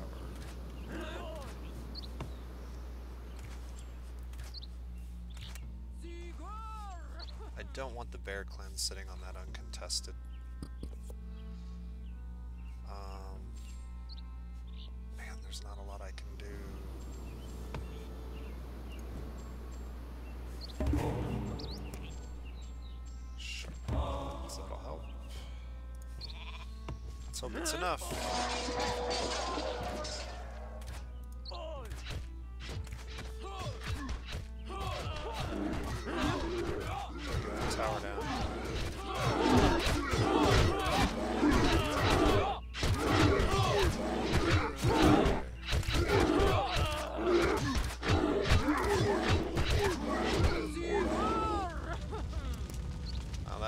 I don't want the Bear Clan sitting on that uncontested. Man, there's not a lot I can do. Sure, that'll help. Let's hope it's enough. Tower down.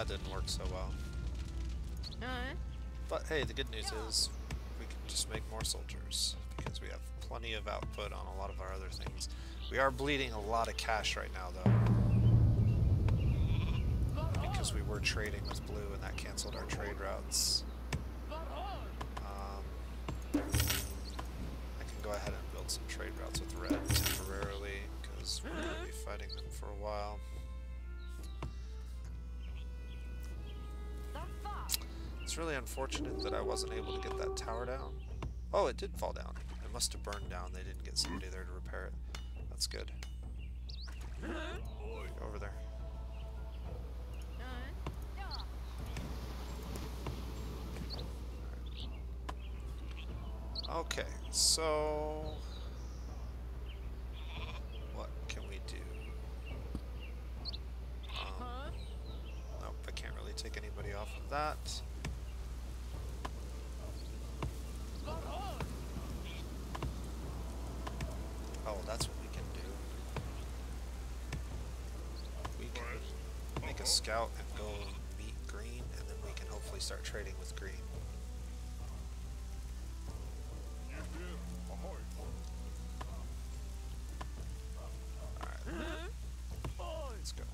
that didn't work so well. Alright. But hey, the good news is we can just make more soldiers because we have plenty of output on a lot of our other things. We are bleeding a lot of cash right now though, because we were trading with blue and that canceled our trade routes. I can go ahead and build some trade routes with red temporarily because we're going to be fighting them for a while. It's really unfortunate that I wasn't able to get that tower down. Oh, it did fall down. It must have burned down. They didn't get somebody there to repair it. That's good. Go over there. Okay, so what can we do? Nope, I can't really take anybody off of that. Oh, that's what we can do. We can make a scout and go meet green, and then we can hopefully start trading with green. Alright. Let's go.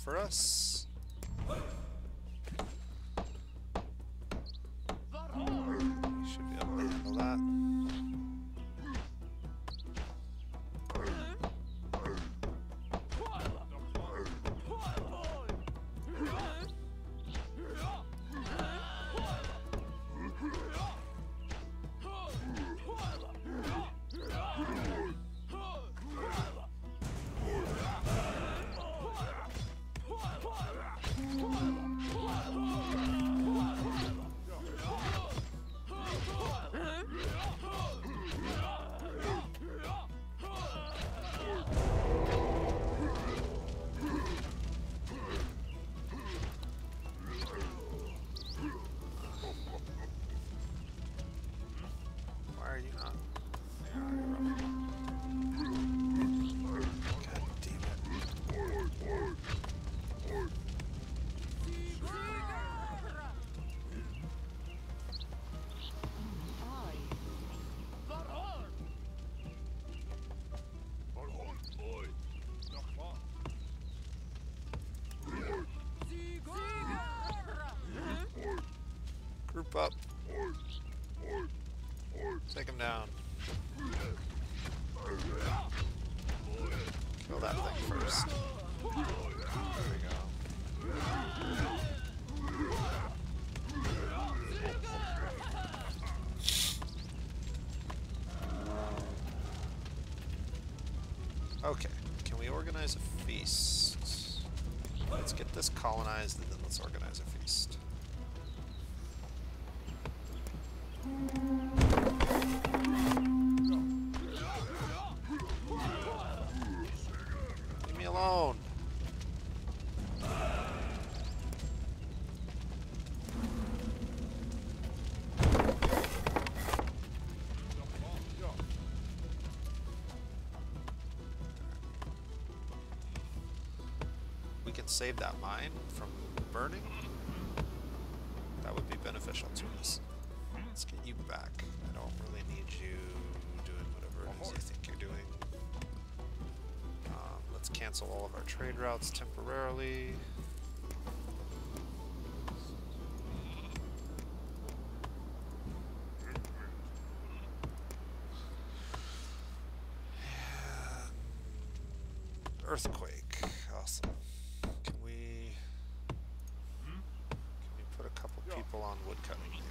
For us. We should be able to handle that. Group up. Take him down. Kill that thing first. There we go. Okay, can we organize a feast? Let's get this colonized and then let's organize a feast. save that mine from burning, that would be beneficial to us. Let's get you back. I don't really need you doing whatever it is you think you're doing. Let's cancel all of our trade routes temporarily. Earthquake. Awesome. Can we put a couple people on woodcutting maybe?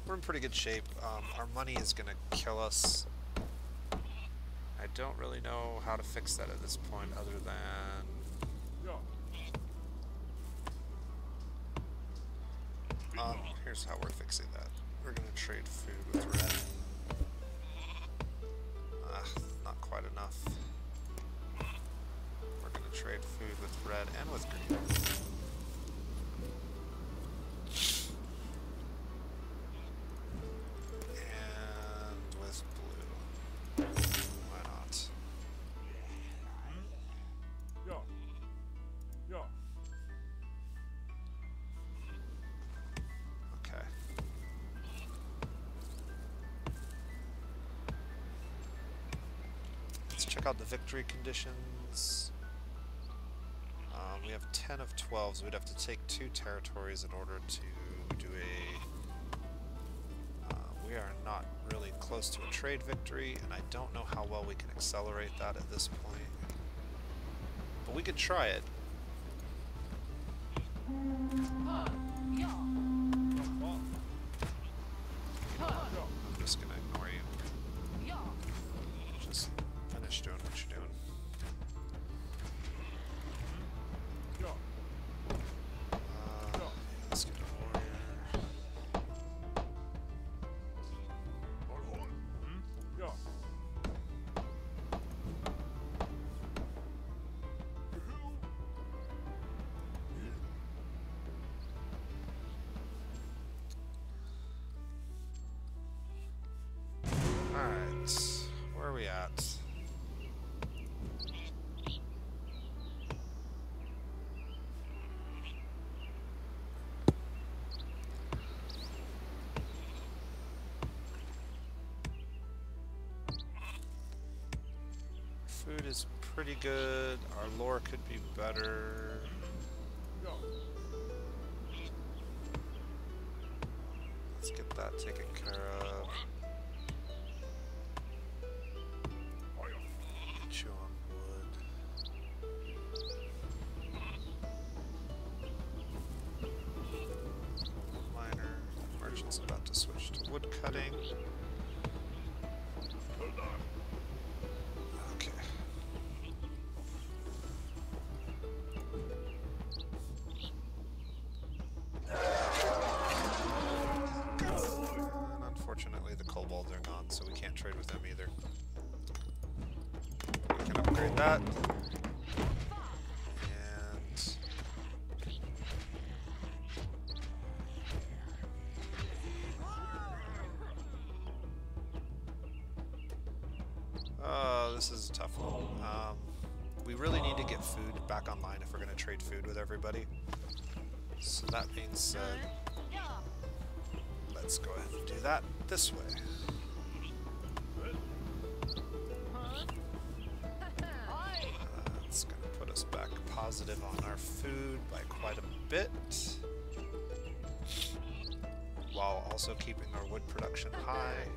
We're in pretty good shape. Our money is gonna kill us. I don't really know how to fix that at this point other than... here's how we're fixing that. We're gonna trade food with red. Not quite enough. We're gonna trade food with red and with green. Check out the victory conditions. We have 10 of 12, so we'd have to take 2 territories in order to do a... we are not really close to a trade victory, and I don't know how well we can accelerate that at this point. But we could try it. I'm just gonna ignore you. Just finish doing what you're doing. Let's get a warrior. Alright, where are we at? Food is pretty good. Our lore could be better. Let's get that taken care of. Get you on wood. Miner. Merchant's about to switch to wood cutting. Unfortunately, the kobolds are gone, so we can't trade with them either. We can upgrade that. And... this is a tough one. We really need to get food back online if we're going to trade food with everybody. So that being said... let's go ahead and do that this way. That's going to put us back positive on our food by quite a bit, while also keeping our wood production high.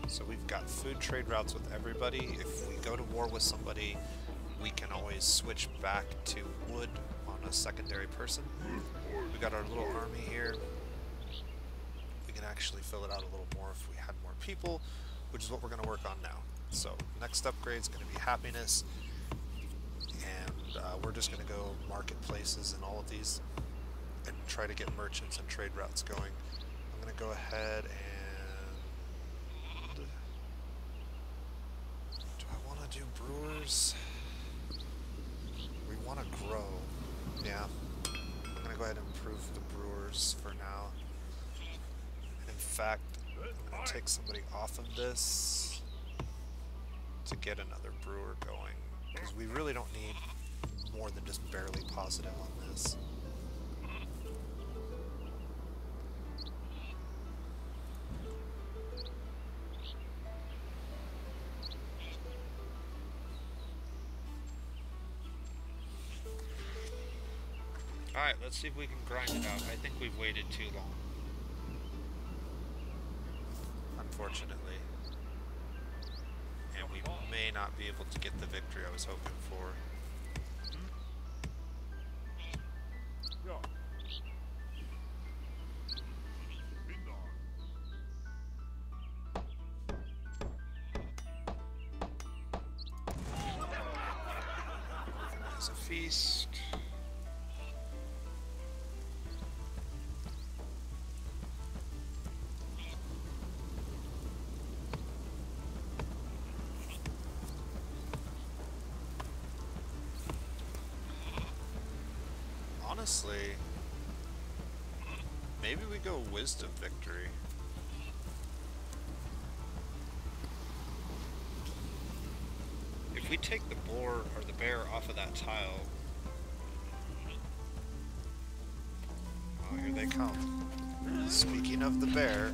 So we've got food trade routes with everybody. If we go to war with somebody, we can always switch back to wood on a secondary person. We got our little army here. We can actually fill it out a little more if we had more people, which is what we're going to work on now. So next upgrade is going to be happiness, and we're just going to go marketplaces and all of these and try to get merchants and trade routes going. I'm going to go ahead and... Do I want to do brewers? We want to grow. Yeah. I'm going to go ahead and improve the brewers for now. In fact, I'm going to take somebody off of this to get another brewer going, because we really don't need more than just barely positive on this. Alright, let's see if we can grind it out. I think we've waited too long. Unfortunately. And we may not be able to get the victory I was hoping for. Organize a feast. Honestly, maybe we go wisdom victory. If we take the boar or the bear off of that tile... Oh, here they come. Speaking of the bear...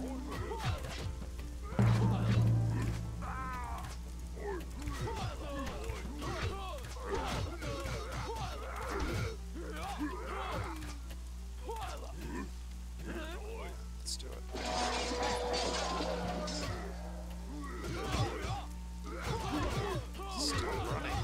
Let's do it. Still running.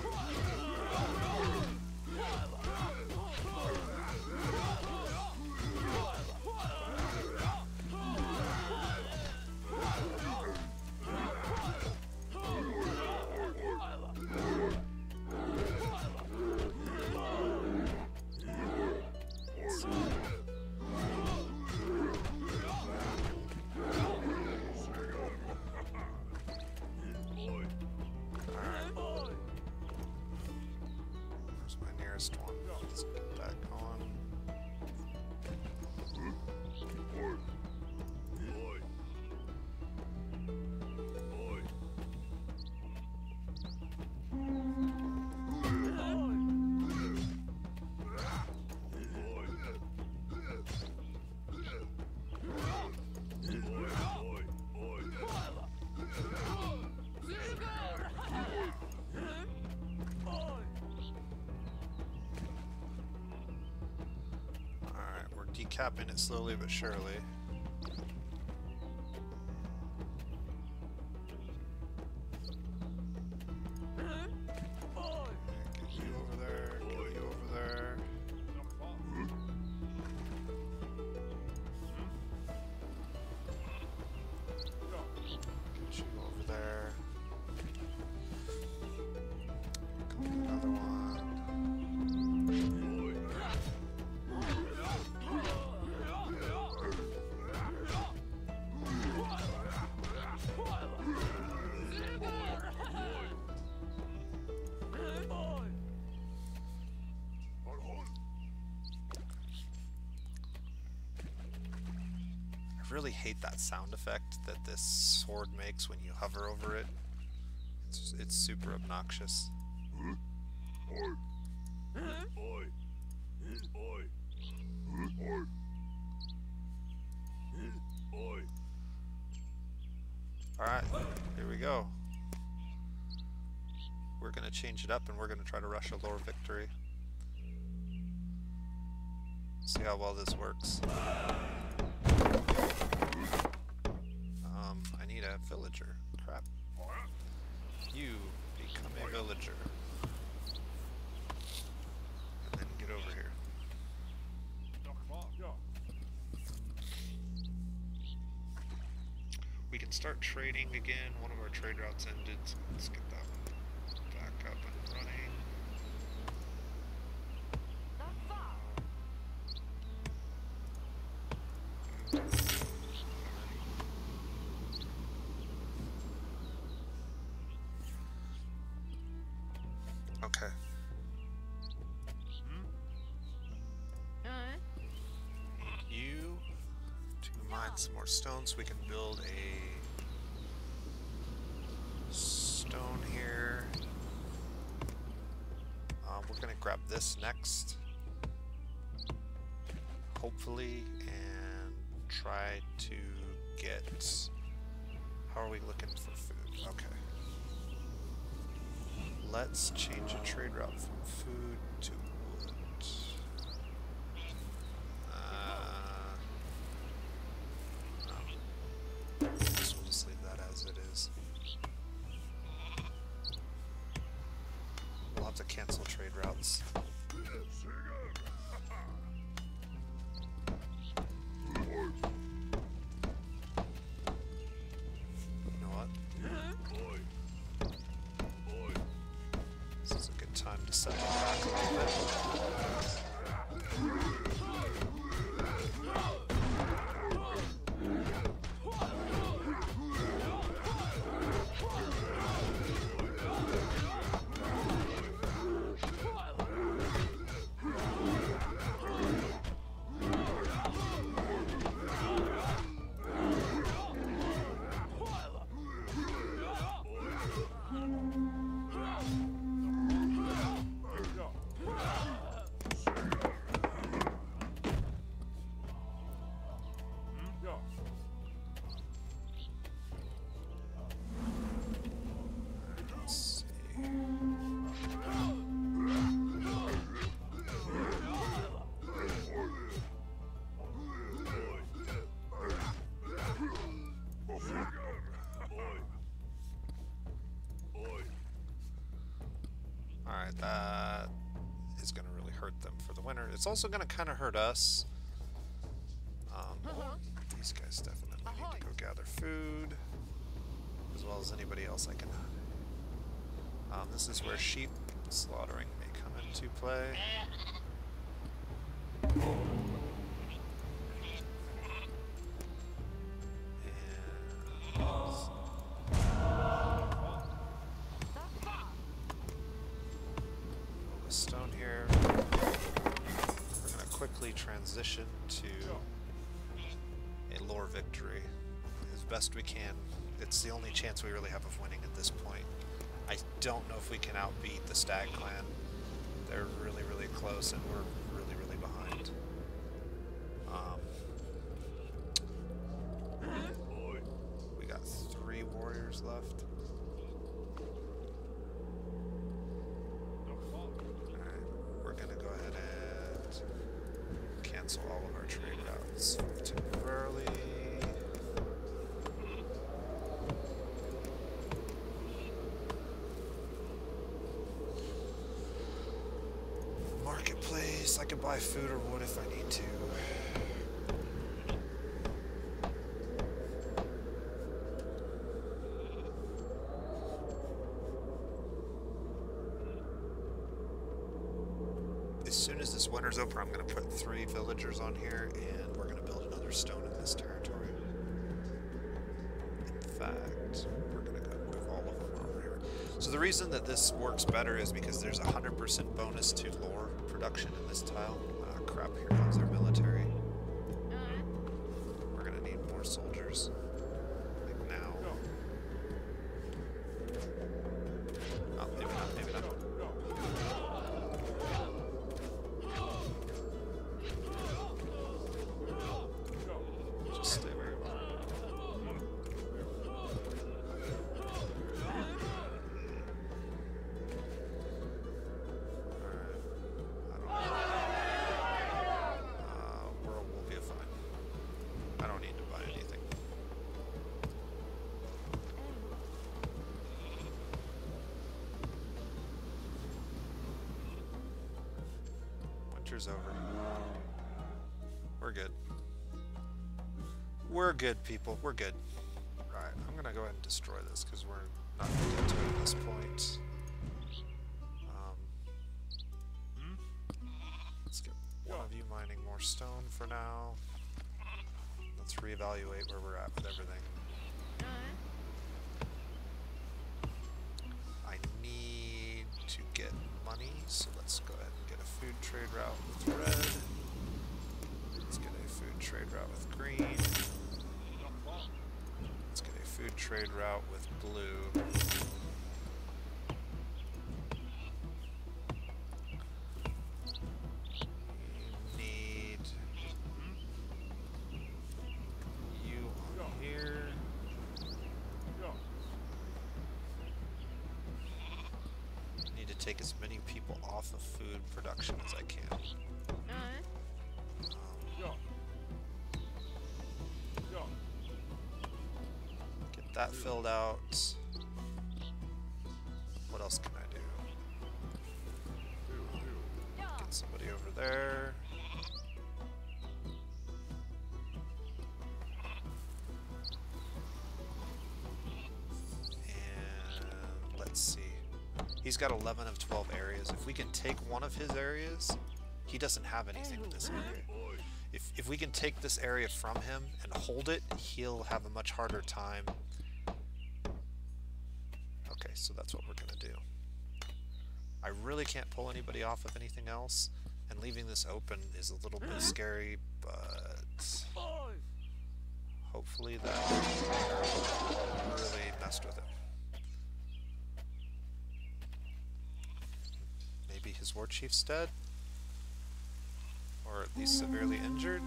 Where's my nearest one? Let's get that going. Alright, we're decapping it slowly but surely. Get you over there, get you over there. Get you over there. Go another one. I really hate that sound effect that this sword makes when you hover over it. It's super obnoxious. Alright, here we go. We're gonna change it up and we're gonna try to rush a lore victory. See how well this works. I need a villager. Crap. You become a villager. And then get over here. We can start trading again. One of our trade routes ended, so let's get that one back up and running. get some more stone so we can build a stone here. We're gonna grab this next, hopefully, and try to get. How are we looking for food? Okay. Let's change the trade route from food to wood. No. We'll just leave that as it is. We'll have to cancel trade routes. You know what? This is a good time to set them back a little bit. Alright, that is going to really hurt them for the winter. It's also going to kind of hurt us. These guys definitely need to go gather food, as well as anybody else I can. This is where sheep slaughtering may come into play. Stone here. We're going to quickly transition to a lore victory as best we can. It's the only chance we really have of winning at this point. I don't know if we can outbeat the Stag Clan. They're really, really close, and we're really, really behind. We got 3 warriors left. Cancel all of our trade routes temporarily. Marketplace, I can buy food or wood if I need to. As soon as this winter's over, I'm going to put 3 villagers on here, and we're going to build another stone in this territory. In fact, we're going to go move all of them over here. So the reason that this works better is because there's a 100% bonus to lore production in this tile. Crap, here comes our military. We're going to need more soldiers. Like now. Oh, maybe not, maybe not. Over. We're good. We're good, people. We're good. Right, I'm gonna go ahead and destroy this because we're not gonna get to it at this point. Let's get one of you mining more stone for now. Let's reevaluate where we're at with everything. I need to get money, so let's go ahead and get a food trade route with red. Let's get a food trade route with green. food trade route with blue. You need you on here. Need to take as many people off of food production as I can. Alright. Get that filled out. What else can I do? Get somebody over there. And let's see. He's got 11 of 12 areas. If we can take one of his areas, he doesn't have anything in this area. If we can take this area from him and hold it, he'll have a much harder time. Okay, so that's what we're gonna do. I really can't pull anybody off of anything else, and leaving this open is a little bit scary, but hopefully that really messed with him. Maybe his war chief's dead? Or at least severely injured?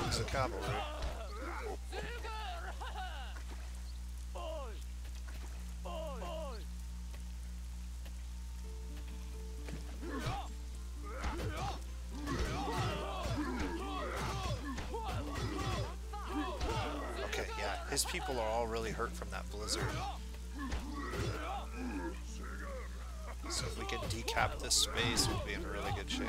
Here's the cavalry. Okay, yeah, his people are all really hurt from that blizzard. So if we can decap this space, we'll be in really good shape.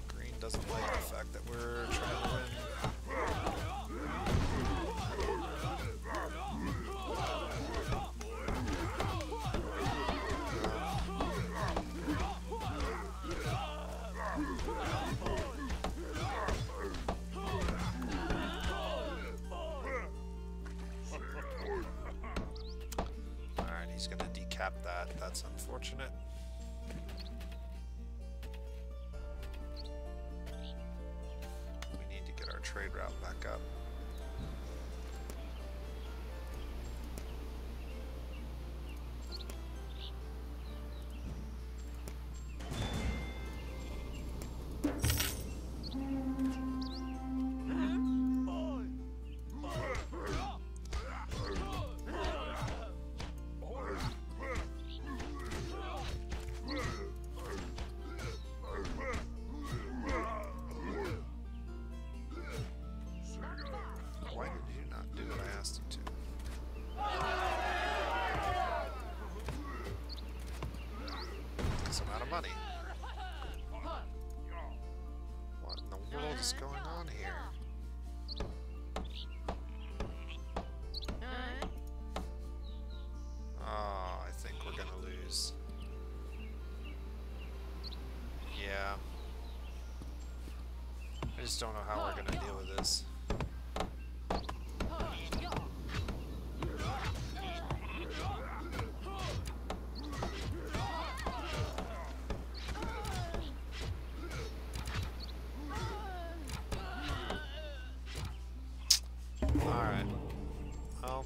Green doesn't like the fact that we're trying to win. Alright, he's gonna decap that. That's unfortunate. We need to get our trade route back up. Why did you not do what I asked you to? Takes him out of money. What in the world is going on here? Alright. Oh, I think we're gonna lose. Yeah. I just don't know how we're gonna deal with this. Alright. Well.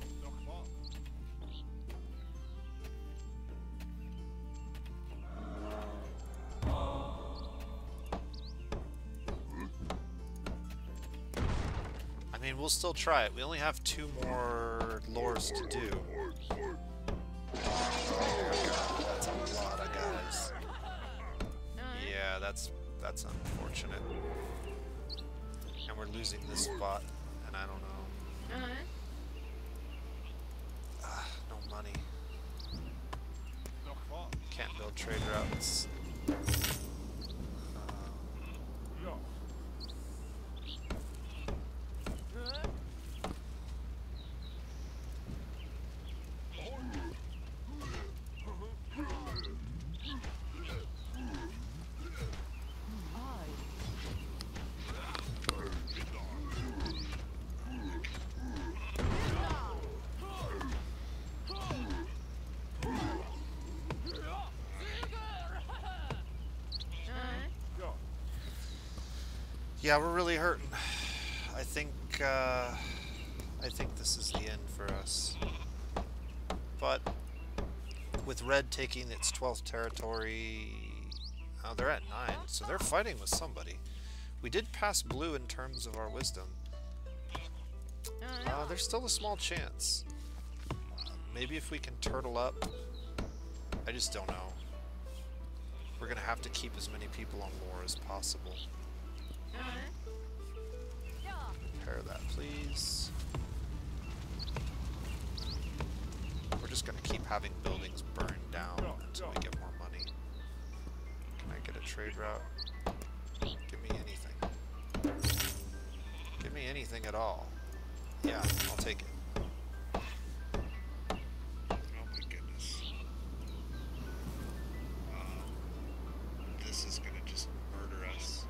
I mean, we'll still try it. We only have 2 more lures to do. Oh, that's a lot of guys. Yeah, that's unfortunate. And we're losing this spot, and I don't know. Alright. No money. Can't build trade routes. Yeah, we're really hurting. I think, I think this is the end for us. But with Red taking its 12th territory, oh, they're at 9, so they're fighting with somebody. We did pass Blue in terms of our wisdom. There's still a small chance. Maybe if we can turtle up. I just don't know. We're gonna have to keep as many people on lore as possible. Repair that, please. We're just gonna keep having buildings burned down until we get more money. Can I get a trade route? Give me anything. Give me anything at all. Yeah, I'll take it. Oh my goodness. This is gonna just murder us.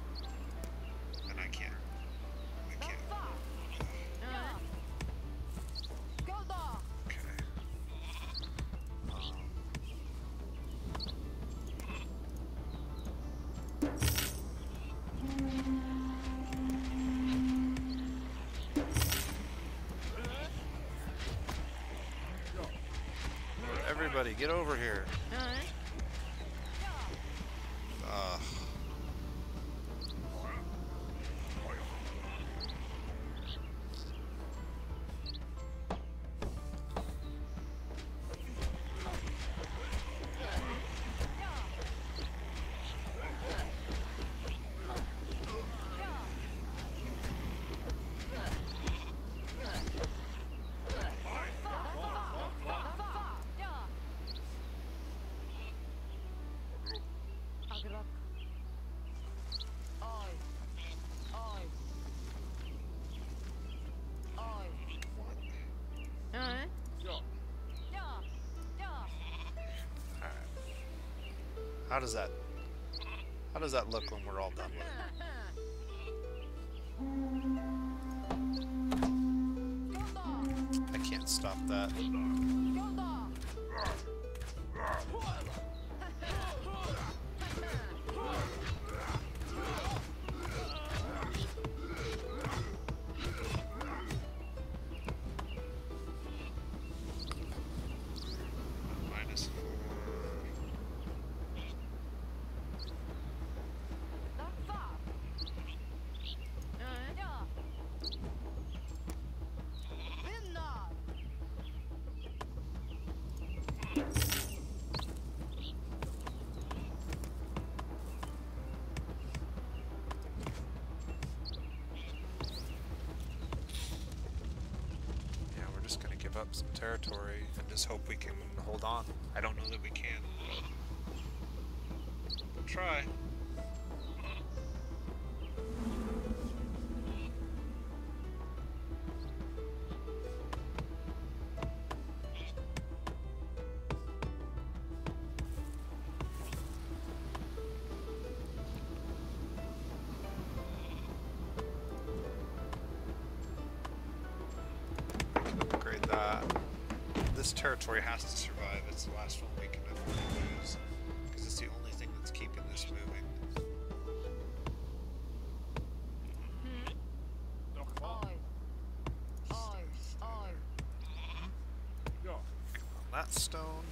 And I can't. I can't. Okay. Everybody, get over here. How does that look when we're all done with it? I can't stop that. Give up some territory and just hope we can hold on. I don't know that we can. We'll try. This territory has to survive. It's the last one we can afford to lose because it's the only thing that's keeping this moving. On that stone.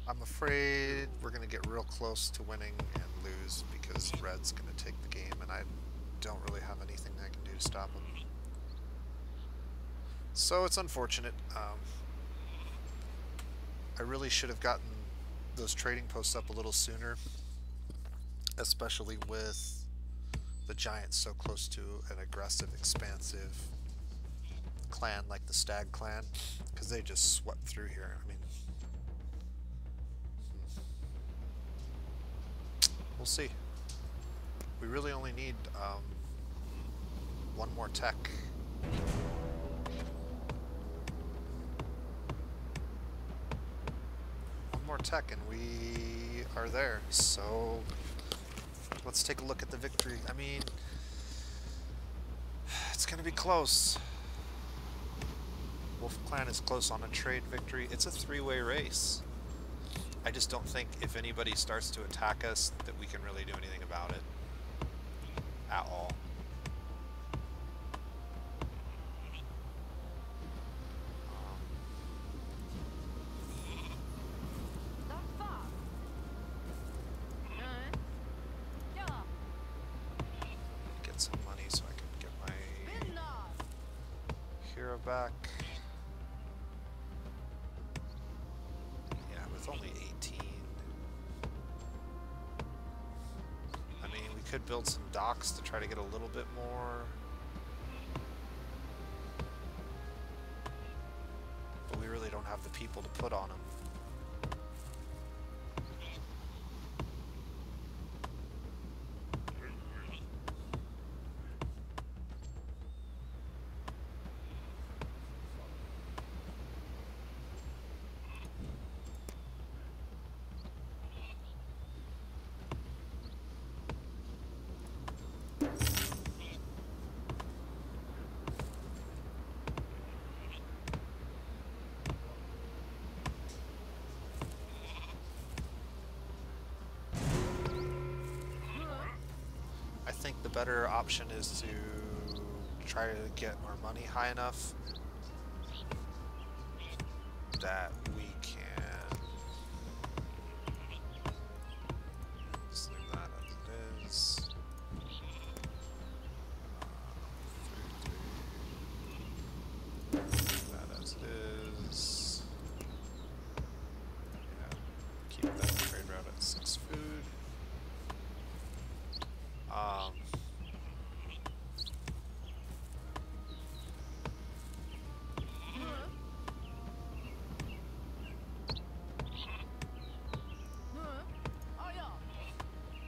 I'm afraid we're going to get real close to winning and lose because Red's going to take the game and I don't really have anything I can do to stop him. So it's unfortunate. I really should have gotten those trading posts up a little sooner, especially with the Giants so close to an aggressive, expansive clan like the Stag clan, because they just swept through here. I mean, we'll see. We really only need one more tech. One more tech and we are there. So let's take a look at the victory. I mean, it's going to be close. Wolf Clan is close on a trade victory. It's a three-way race. I just don't think if anybody starts to attack us that we can really do anything about it at all. Get some money so I can get my hero back. Yeah, with only 18. I mean, we could build some docks to try to get a little bit more. But we really don't have the people to put on them. I think the better option is to try to get our money high enough that we can just leave that as it is. Leave that as it is. Yeah, keep that trade route at 6 food.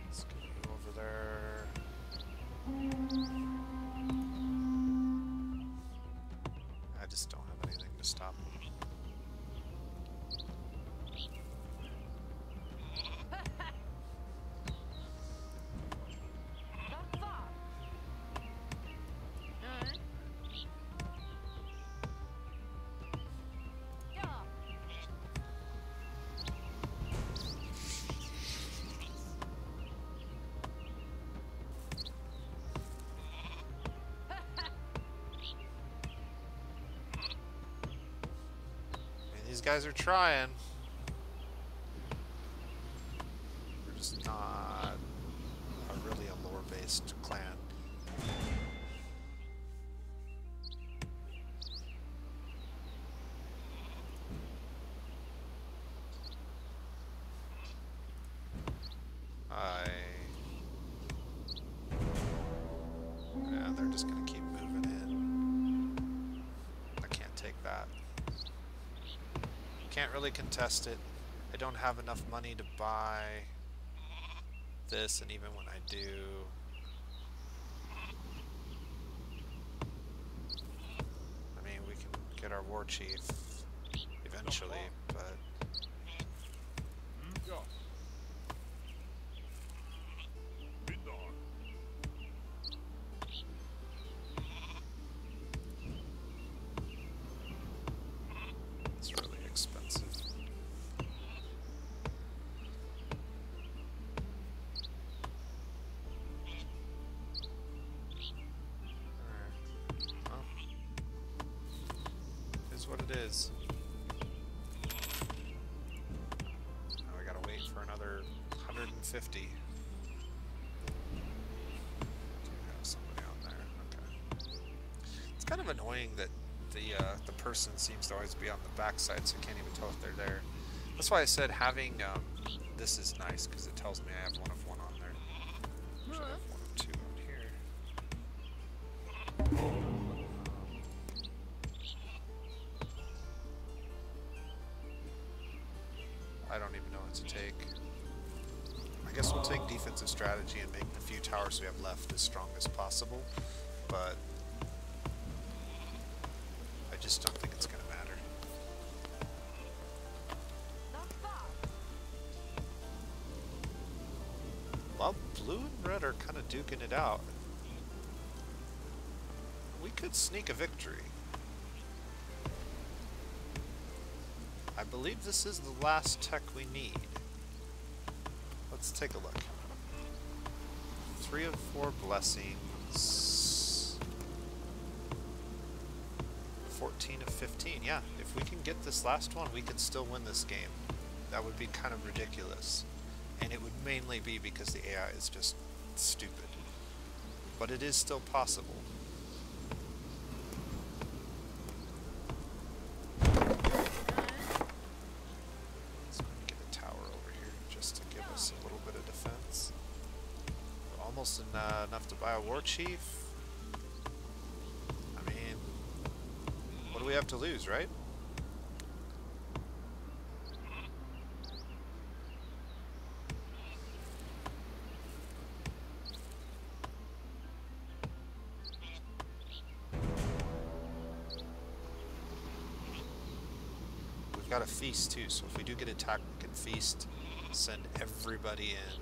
Let's get you over there. I just don't have anything to stop me. These guys are trying. We're just not really a lore-based clan. Yeah, they're just gonna keep moving in. I can't take that. Can't really contest it. I don't have enough money to buy this, and even when I do, I mean, we can get our war chief eventually, but it's really expensive. Alright. Well, is what it is. Now we gotta wait for another 150. Do have somebody on there. Okay. It's kind of annoying that the person seems to always be on the backside, so you can't even tell if they're there. That's why I said having this is nice, because it tells me I have 1 of 1 on there. Actually, I have 1 of 2 on here. I don't even know what to take. I guess we'll take defensive strategy and make the few towers we have left as strong as possible, but I just don't think it's going to matter. Well, blue and red are kind of duking it out. We could sneak a victory. I believe this is the last tech we need. Let's take a look. 3 of 4 blessings. 14 of 15. Yeah, if we can get this last one, we can still win this game. That would be kind of ridiculous. And it would mainly be because the AI is just stupid. But it is still possible. Let's get a tower over here just to give us a little bit of defense. We're almost enough to buy a war chief. I mean, what do we have to lose, right? We've got a feast too, so if we do get attacked, we can feast, send everybody in.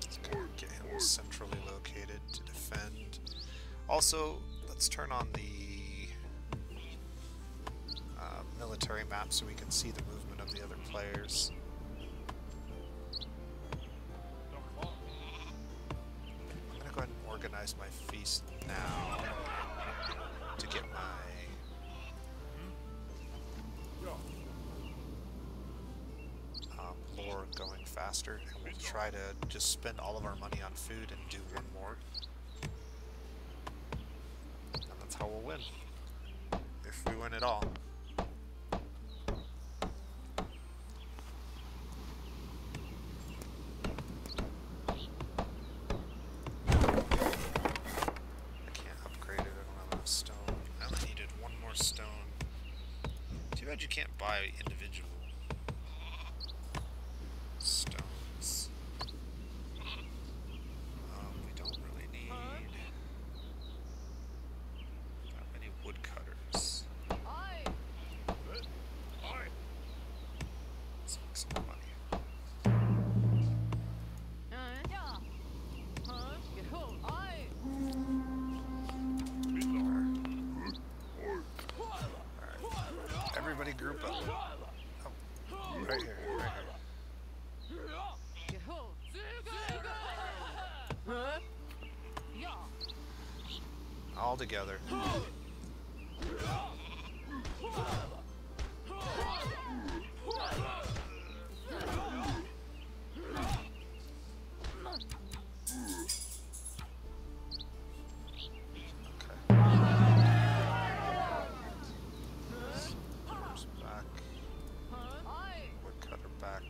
Let's go get him centrally located to defend. Also, let's turn on the military map so we can see the movement of the other players. I'm gonna go ahead and organize my feast now to get my lore going faster, and we'll try to just spend all of our money on food and do one more. And that's how we'll win. If we win at all. I can't upgrade it, I don't have enough stone. I only needed one more stone. Too bad you can't buy individual stones. We don't really need that many woodcutters. Let's make some more money. Alright. Everybody group up. Oh, right here, right here. All together. Back. Woodcutter back.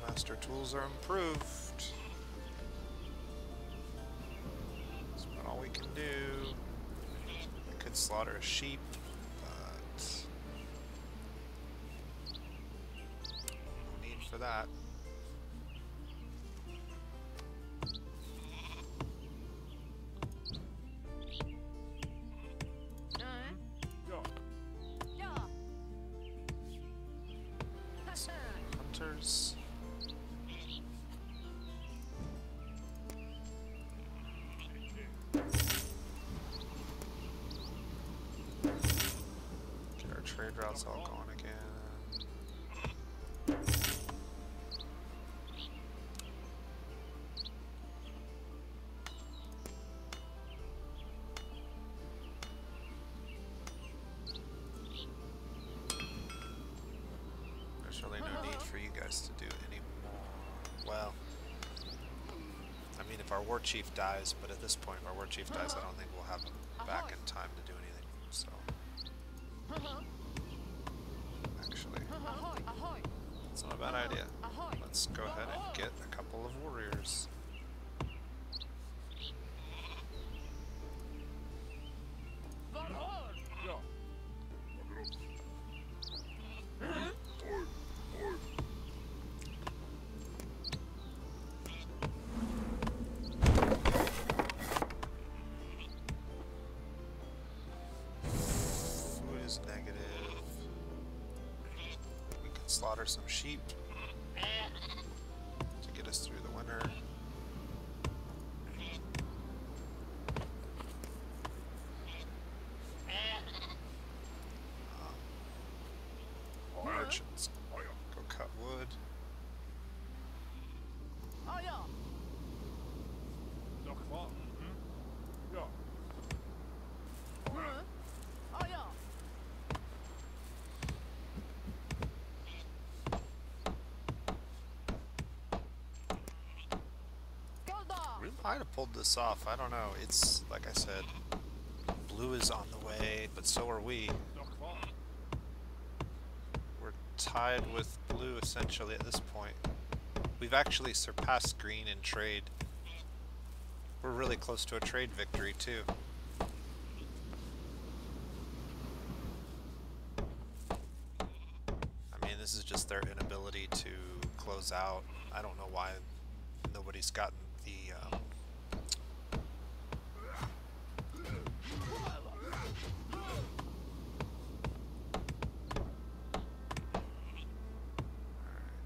Master tools are improved. That's about all we can do. I could slaughter a sheep, but no need for that. Some hunters. Trade routes all gone again. There's really no need for you guys to do any more. Well, I mean, if our war chief dies, but at this point, if our war chief dies, I don't think we'll have him back in time to do anything. So. Actually, actually. It's not a bad idea. Let's go ahead and get a couple of warriors. Food is negative. We can slaughter some sheep to get us through the winter. Merchants, go cut wood. We might have pulled this off. I don't know. It's like I said, blue is on the way, but so are we. We're tied with blue essentially at this point. We've actually surpassed green in trade. We're really close to a trade victory too. I mean, this is just their inability to close out. I don't know why nobody's gotten the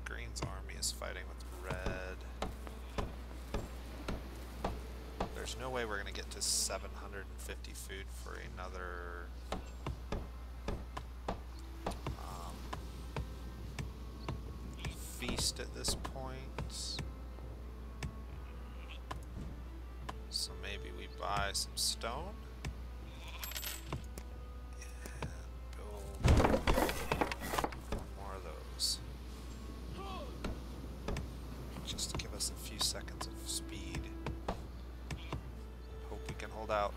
Green's army is fighting with red. There's no way we're gonna get to 750 food for another feast at this point. So maybe we buy some stone and build more of those. Just to give us a few seconds of speed. Hope we can hold out.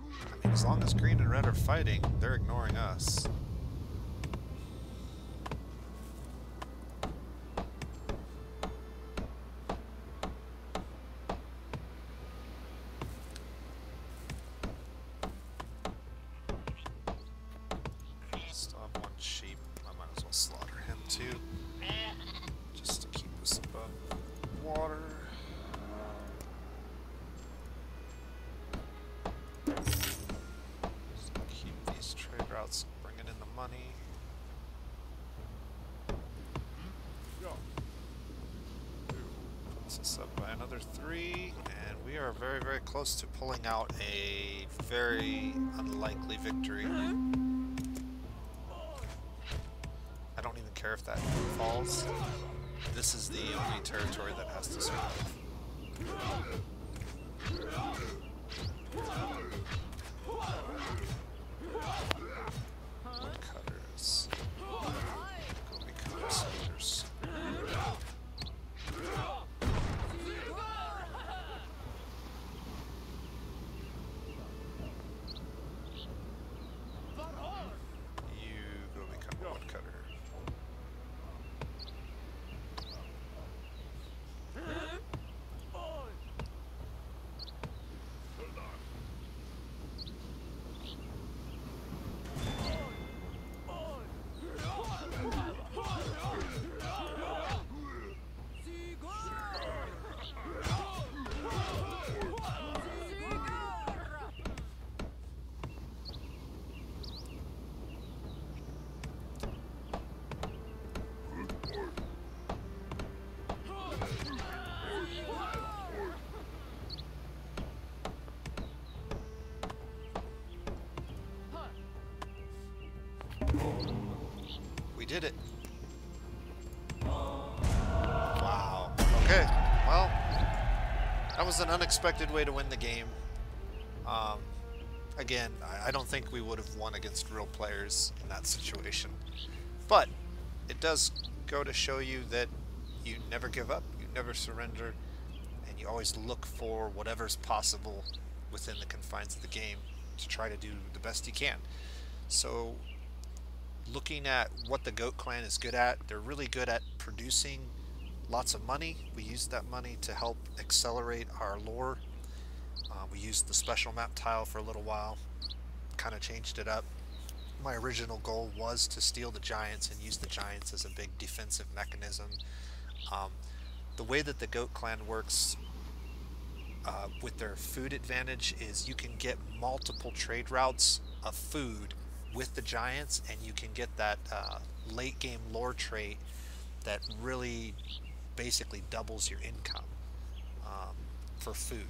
I mean, as long as green and red are fighting, they're ignoring us. Still have one sheep. I might as well slaughter him too. Just to keep us above water. Just keep these trade routes bringing in the money. Puts us up by another 3, and we are very, very close to pulling out a very unlikely victory. I don't even care if that falls. This is the only territory that has to survive. Woodcutters. Go become soldiers. You go become a woodcutter. We did it. Wow. Okay. Well, that was an unexpected way to win the game. Again, I don't think we would have won against real players in that situation. But it does go to show you that you never give up, you never surrender, and you always look for whatever's possible within the confines of the game. to try to do the best you can. So looking at what the goat clan is good at, they're really good at producing lots of money. We used that money to help accelerate our lore. We used the special map tile for a little while, kind of changed it up. My original goal was to steal the giants and use the giants as a big defensive mechanism. Um, the way that the goat clan works with their food advantage is you can get multiple trade routes of food with the giants, and you can get that late game lore trait that really basically doubles your income for food.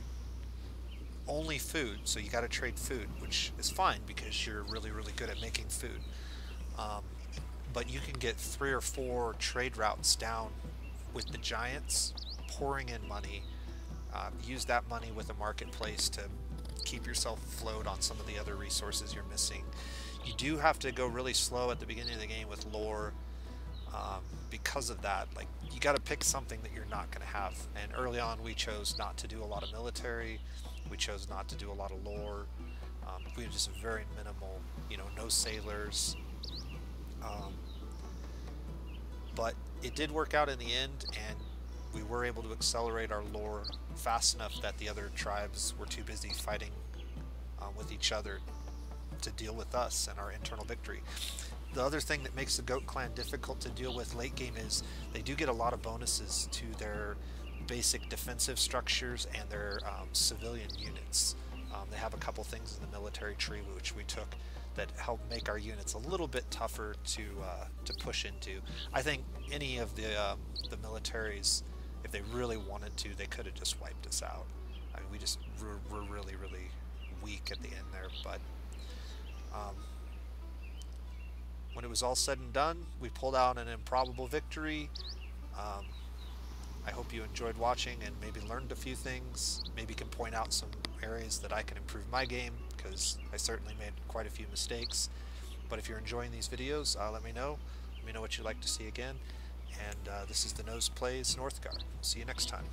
Only food, so you got to trade food, which is fine because you're really, really good at making food. Um, but you can get 3 or 4 trade routes down with the giants, pouring in money. Use that money with a marketplace to keep yourself afloat on some of the other resources you're missing. You do have to go really slow at the beginning of the game with lore. Because of that, like, you got to pick something that you're not going to have. And early on, we chose not to do a lot of military. We chose not to do a lot of lore. We had just very minimal, no sailors. But it did work out in the end, and we were able to accelerate our lore fast enough that the other tribes were too busy fighting with each other to deal with us and our internal victory. The other thing that makes the goat clan difficult to deal with late game is they do get a lot of bonuses to their basic defensive structures and their civilian units. They have a couple things in the military tree which we took that help make our units a little bit tougher to push into. I think any of the militaries, if they really wanted to, they could have just wiped us out. I mean, we just were really, really weak at the end there. But when it was all said and done, we pulled out an improbable victory. I hope you enjoyed watching and maybe learned a few things. Maybe can point out some areas that I can improve my game, because I certainly made quite a few mistakes. But if you're enjoying these videos, let me know. Let me know what you'd like to see again. And this is the Nose Plays Northgard. See you next time.